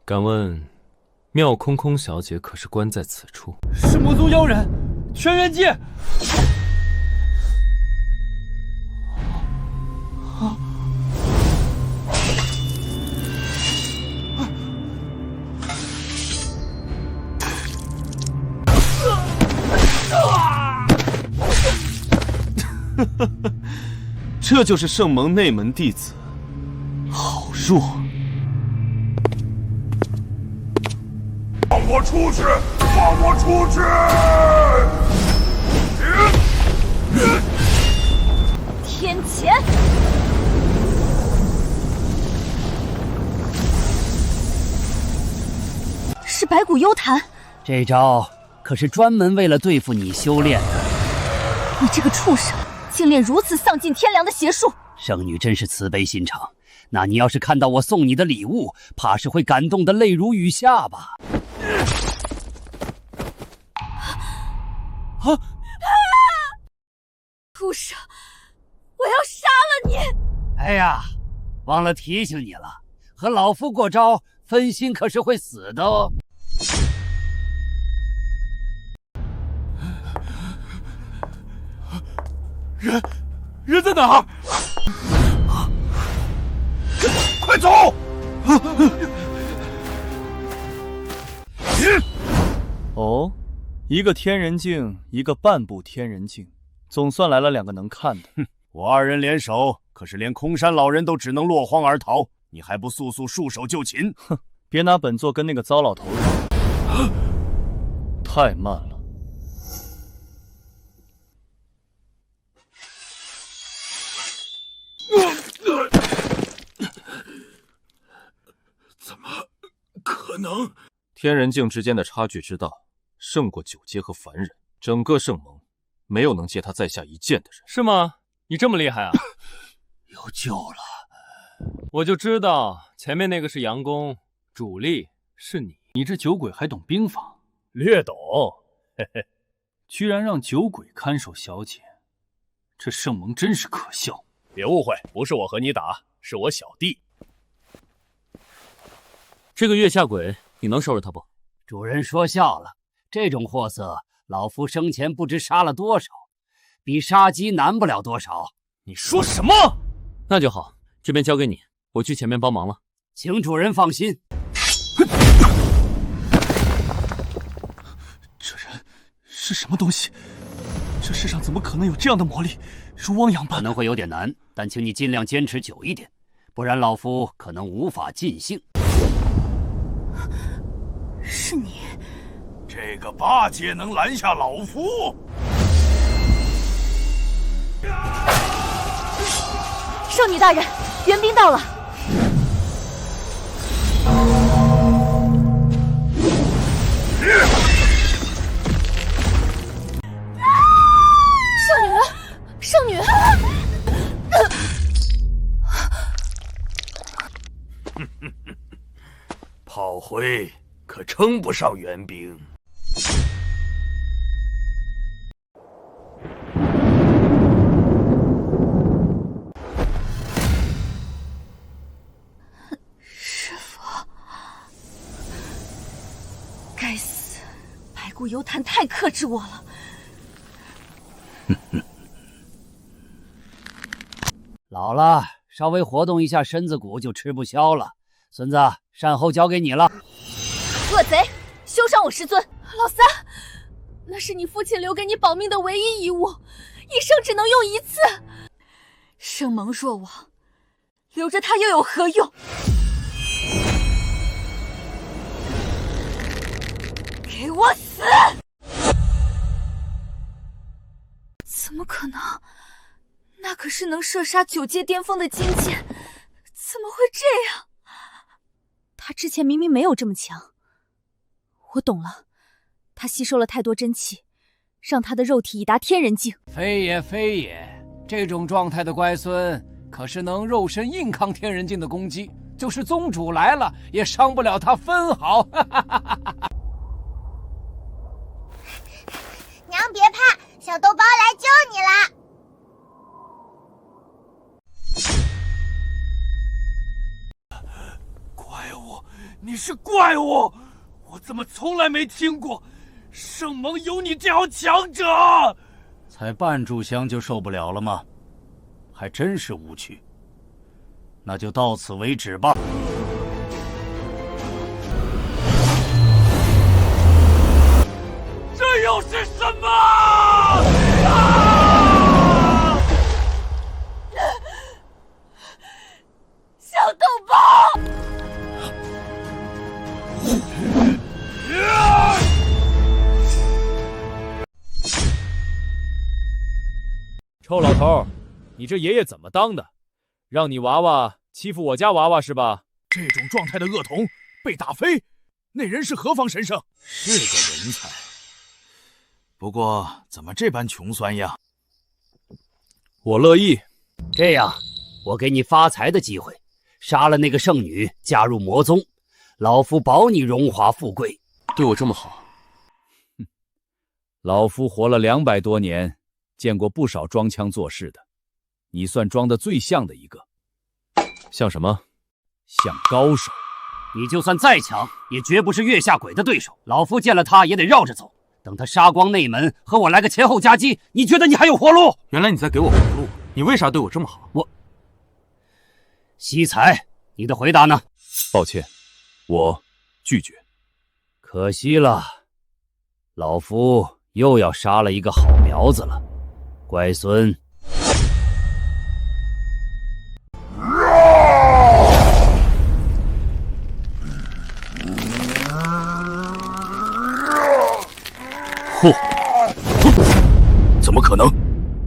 敢问，妙空空小姐可是关在此处？是魔宗妖人，轩辕剑。这就是圣盟内门弟子，好弱！放我出去！放我出去！天谴！是白骨幽檀，这招可是专门为了对付你修炼的。你这个畜生，竟练如此丧尽天良的邪术！圣女真是慈悲心肠，那你要是看到我送你的礼物，怕是会感动得泪如雨下吧？啊！畜生，我要杀了你！哎呀，忘了提醒你了，和老夫过招，分心可是会死的哦。人在哪儿？快走！哦，一个天人境，一个半步天人境，总算来了两个能看的。哼，我二人联手，可是连空山老人都只能落荒而逃，你还不速速束手就擒？哼，别拿本座跟那个糟老头子，太慢了。怎么可能？天人境之间的差距之大，胜过九阶和凡人。整个圣盟，没有能接他在下一剑的人。是吗？你这么厉害啊？有救了！我就知道前面那个是杨公，主力是你。你这酒鬼还懂兵法？略懂。嘿嘿，居然让酒鬼看守小姐，这圣盟真是可笑。别误会，不是我和你打，是我小弟。这个月下鬼，你能收拾他不？主人说笑了，这种货色，老夫生前不知杀了多少，比杀鸡难不了多少。你说什么？那就好，这边交给你，我去前面帮忙了。请主人放心。这人是什么东西？这世上怎么可能有这样的魔力？如汪洋般。可能会有点难，但请你尽量坚持久一点，不然老夫可能无法尽兴。是你，这个八戒能拦下老夫？圣女大人，援兵到了。圣女，炮灰可称不上援兵。师父，该死，白骨幽檀太克制我了。老了，稍微活动一下身子骨就吃不消了。孙子，善后交给你了。恶贼，休伤我师尊！老三，那是你父亲留给你保命的唯一遗物，一生只能用一次。圣盟若亡，留着它又有何用？给我死！怎么可能？那可是能射杀9阶巅峰的金剑，怎么会这样？他之前明明没有这么强。我懂了，他吸收了太多真气，让他的肉体已达天人境。非也非也，这种状态的乖孙可是能肉身硬抗天人境的攻击，就是宗主来了也伤不了他分毫。娘别怕，小豆包来救你啦！怪物你是怪物！我怎么从来没听过圣盟有你这样强者？才半炷香就受不了了吗？还真是无趣。那就到此为止吧。这又是什么？啊！小豆包！臭老头，你这爷爷怎么当的？让你娃娃欺负我家娃娃是吧？这种状态的恶童被打飞，那人是何方神圣？是个人才，不过怎么这般穷酸呀？我乐意。这样，我给你发财的机会，杀了那个圣女，加入魔宗，老夫保你荣华富贵。对我这么好，老夫活了200多年，见过不少装腔作势的，你算装的最像的一个。像什么？像高手。你就算再强，也绝不是月下鬼的对手。老夫见了他也得绕着走，等他杀光内门，和我来个前后夹击。你觉得你还有活路？原来你在给我活路，你为啥对我这么好？惜才，你的回答呢？抱歉，我拒绝。可惜了，老夫又要杀了一个好苗子了，乖孙。怎么可能？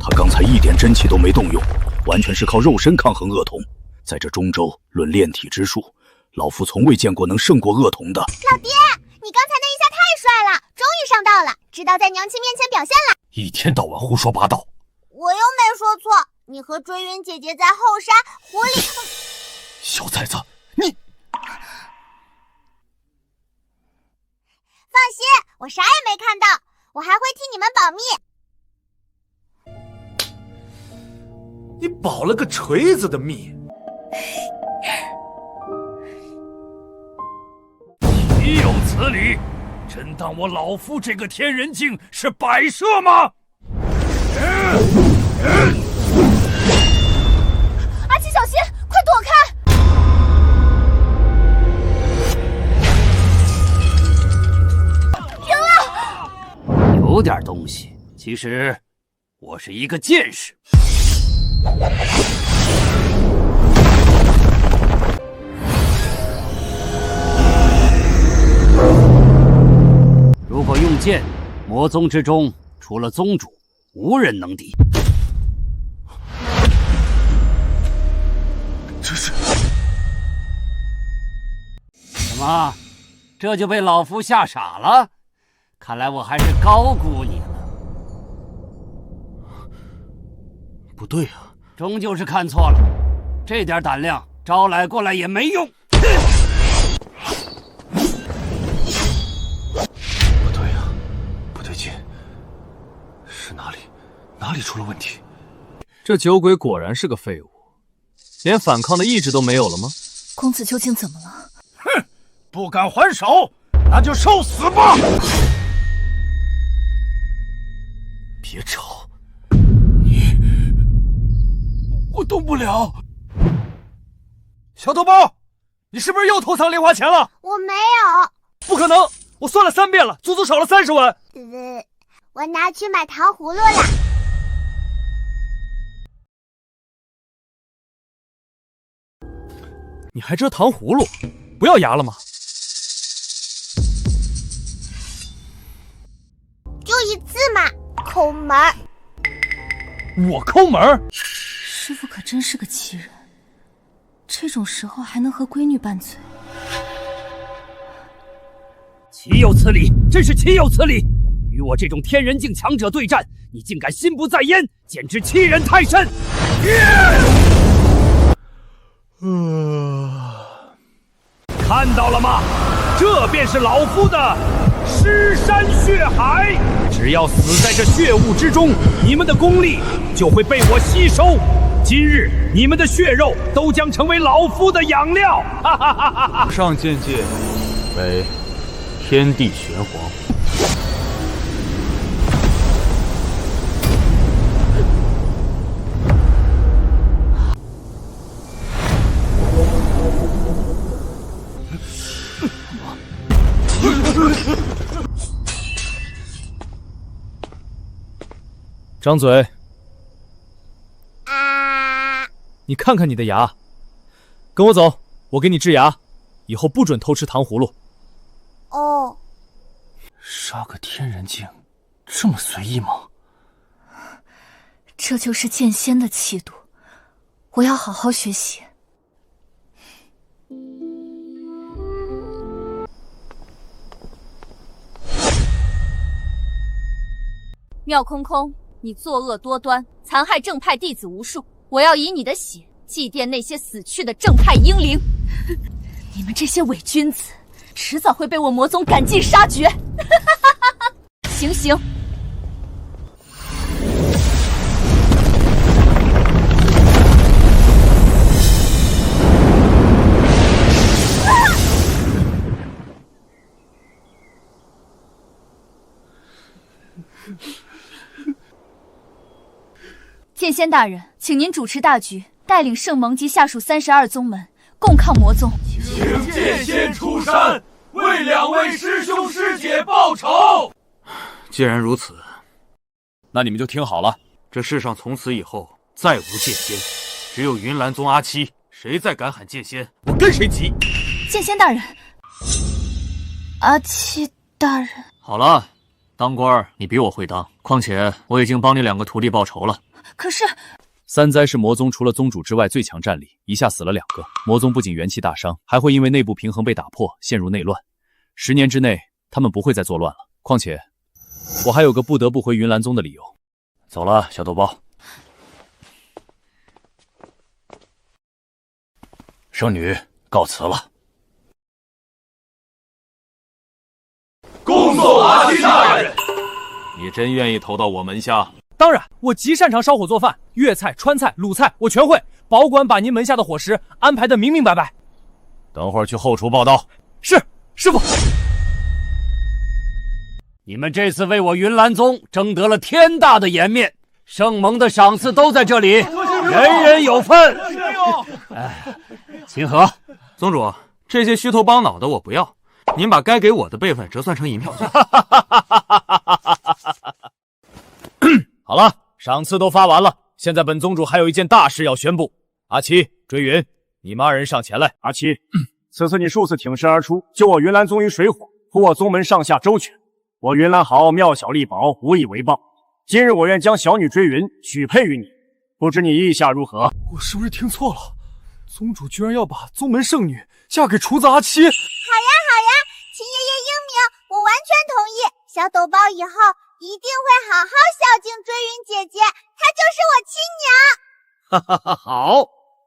他刚才一点真气都没动用，完全是靠肉身抗衡恶童。在这中州论炼体之术，老夫从未见过能胜过恶童的。老爹，你刚才那一下太帅了，终于上道了，知道在娘亲面前表现了。一天到晚胡说八道。我又没说错，你和追云姐姐在后山狐狸……小崽子，你放心，我啥也没看到，我还会替你们保密。你保了个锤子的密！岂有此理！真当我老夫这个天人镜是摆设吗？阿七，小心，快躲开！赢了！有点东西。其实，我是一个剑士。如果用剑，魔宗之中除了宗主，无人能敌。这是什么？这就被老夫吓傻了？看来我还是高估你了。不对啊，终究是看错了。这点胆量招来过来也没用。不对啊，不对劲，是哪里出了问题？这酒鬼果然是个废物，连反抗的意志都没有了吗？公子究竟怎么了？哼，不敢还手，那就受死吧！别吵，我动不了。小豆包，你是不是又偷藏莲花钱了？我没有。不可能，我算了3遍了，足足少了30文。我拿去买糖葫芦了。你还遮糖葫芦？不要牙了吗？就一次嘛，抠门儿。我抠门儿？师傅可真是个奇人，这种时候还能和闺女拌嘴。岂有此理！真是岂有此理！与我这种天人境强者对战，你竟敢心不在焉，简直欺人太甚！看到了吗？这便是老夫的尸山血海。只要死在这血雾之中，你们的功力就会被我吸收。今日你们的血肉都将成为老夫的养料！哈哈哈哈哈！上剑界为天地玄黄。张嘴！你看看你的牙，跟我走，我给你治牙，以后不准偷吃糖葫芦。哦。杀个天人境，这么随意吗？这就是剑仙的气度，我要好好学习。妙空空，你作恶多端，残害正派弟子无数，我要以你的血祭奠那些死去的正派英灵。你们这些伪君子，迟早会被我魔宗赶尽杀绝。行刑！剑仙大人，请您主持大局，带领圣盟及下属32宗门共抗魔宗。请剑仙出山，为2位师兄师姐报仇。既然如此，那你们就听好了，这世上从此以后再无剑仙，只有云岚宗阿七，谁再敢喊剑仙，我跟谁急。剑仙大人，阿七大人。好了，当官你比我会当，况且我已经帮你2个徒弟报仇了。可是三灾是魔宗除了宗主之外最强战力，一下死了2个，魔宗不仅元气大伤，还会因为内部平衡被打破，陷入内乱。10年之内，他们不会再作乱了。况且，我还有个不得不回云岚宗的理由。走了，小豆包。圣女告辞了。恭送阿七大人。你真愿意投到我门下？当然，我极擅长烧火做饭，粤菜、川菜、鲁菜我全会，保管把您门下的伙食安排得明明白白。等会儿去后厨报道。是，师傅。你们这次为我云岚宗争得了天大的颜面，圣盟的赏赐都在这里，人人有份。秦河，宗主，这些虚头巴脑的我不要，您把该给我的辈分折算成银票去。好了，赏赐都发完了，现在本宗主还有一件大事要宣布。阿七、追云，你们2人上前来。阿七，此次你数次挺身而出，救我云岚宗于水火，护我宗门上下周全，我云岚豪妙小力薄，无以为报。今日我愿将小女追云许配于你，不知你意下如何？我是不是听错了？宗主居然要把宗门圣女嫁给厨子阿七？好呀好呀，秦爷爷英明，我完全同意。小豆包以后一定会好好孝敬追云姐姐，她就是我亲娘。哈哈哈，好，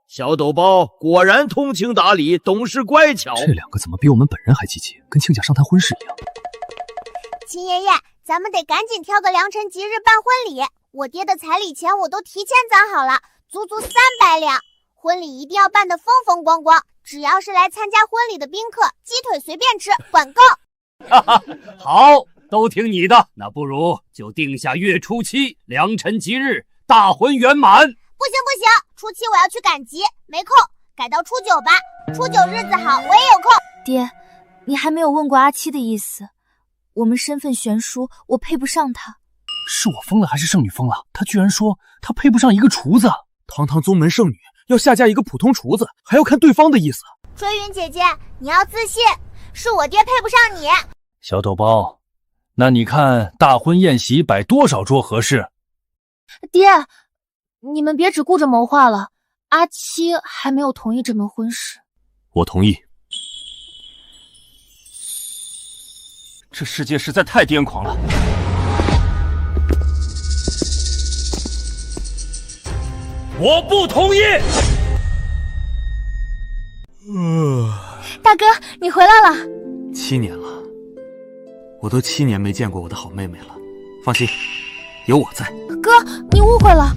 小豆包果然通情达理，懂事乖巧。这2个怎么比我们本人还积极，跟亲家商谈婚事一样。秦爷爷，咱们得赶紧挑个良辰吉日办婚礼。我爹的彩礼钱我都提前攒好了，足足300两。婚礼一定要办得风风光光，只要是来参加婚礼的宾客，鸡腿随便吃，管够。哈哈，好，都听你的。那不如就定下月初7良辰吉日，大婚圆满。不行不行，初7我要去赶集，没空，改到初9吧。初9日子好，我也有空。爹，你还没有问过阿七的意思。我们身份悬殊，我配不上他。是我疯了还是圣女疯了？她居然说她配不上一个厨子。堂堂宗门圣女要下嫁一个普通厨子，还要看对方的意思。追云姐姐，你要自信，是我爹配不上你。小豆包，那你看大婚宴席摆多少桌合适？爹，你们别只顾着谋划了，阿七还没有同意这门婚事。我同意。这世界实在太癫狂了。我不同意。大哥，你回来了。7年了，我都7年没见过我的好妹妹了。放心，有我在。哥，你误会了。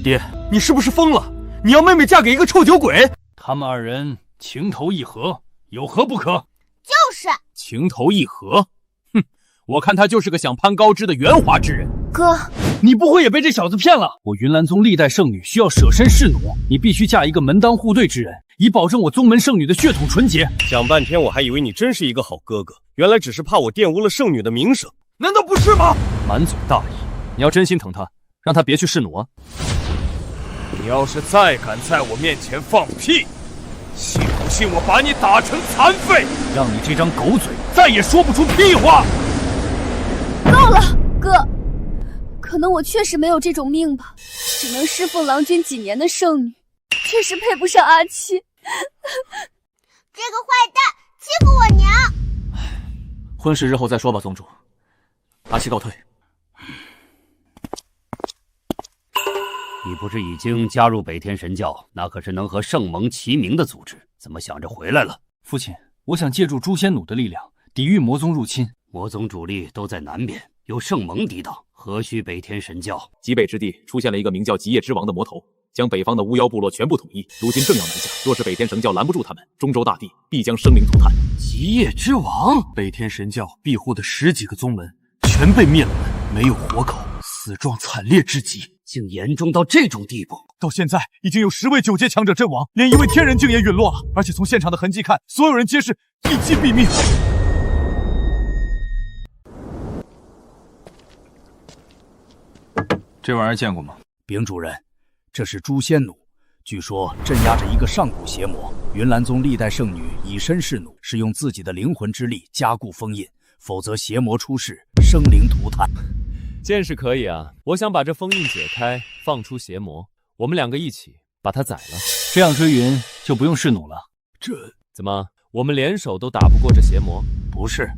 爹，你是不是疯了？你要妹妹嫁给一个臭酒鬼？他们二人情投意合，有何不可？就是情投意合。哼，我看他就是个想攀高枝的圆滑之人。哥，你不会也被这小子骗了？我云岚宗历代圣女需要舍身侍奴，你必须嫁一个门当户对之人，以保证我宗门圣女的血统纯洁。想半天，我还以为你真是一个好哥哥，原来只是怕我玷污了圣女的名声。难道不是吗？满嘴大义，你要真心疼他，让他别去侍奴啊！你要是再敢在我面前放屁，信不信我把你打成残废，让你这张狗嘴再也说不出屁话！够了，哥，可能我确实没有这种命吧，只能侍奉郎君几年的圣女，确实配不上阿七。这个坏蛋欺负我娘！婚事日后再说吧，宗主。阿七告退。你不是已经加入北天神教，那可是能和圣盟齐名的组织，怎么想着回来了？父亲，我想借助诛仙弩的力量，抵御魔宗入侵。魔宗主力都在南边，有圣盟抵挡，何须北天神教？极北之地出现了一个名叫极夜之王的魔头，将北方的巫妖部落全部统一，如今正要南下。若是北天神教拦不住他们，中州大地必将生灵涂炭。极夜之王，北天神教庇护的10几个宗门全被灭了门，没有活口，死状惨烈之极。竟严重到这种地步！到现在已经有10位9阶强者阵亡，连一位天人境也陨落了。而且从现场的痕迹看，所有人皆是一击毙命。这玩意儿见过吗？禀主人，这是诛仙弩，据说镇压着一个上古邪魔。云岚宗历代圣女以身试弩，是用自己的灵魂之力加固封印，否则邪魔出世，生灵涂炭。剑士可以啊，我想把这封印解开，放出邪魔，我们2个一起把他宰了。这样追云就不用试弩了。这怎么，我们联手都打不过这邪魔？不是，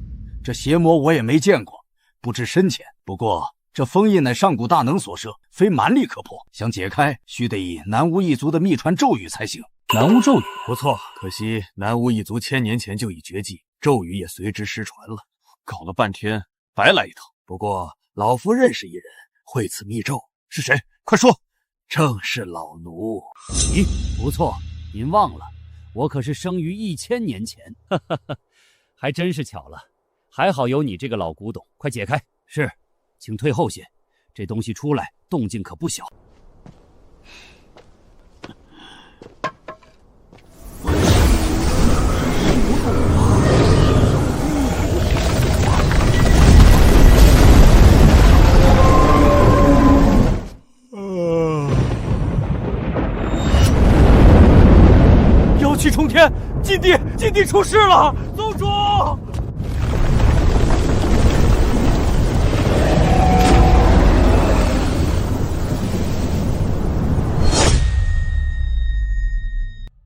这邪魔我也没见过，不知深浅。不过这封印乃上古大能所设，非蛮力可破。想解开，须得以南巫一族的秘传咒语才行。南巫咒语不错，可惜南巫一族1000年前就已绝迹，咒语也随之失传了。搞了半天，白来一趟。不过老夫认识一人，会此秘咒。是谁？快说！正是老奴。咦，不错，您忘了，我可是生于1000年前。哈哈哈，还真是巧了。还好有你这个老古董，快解开。是，请退后些，这东西出来动静可不小。妖气冲天，禁地出事了！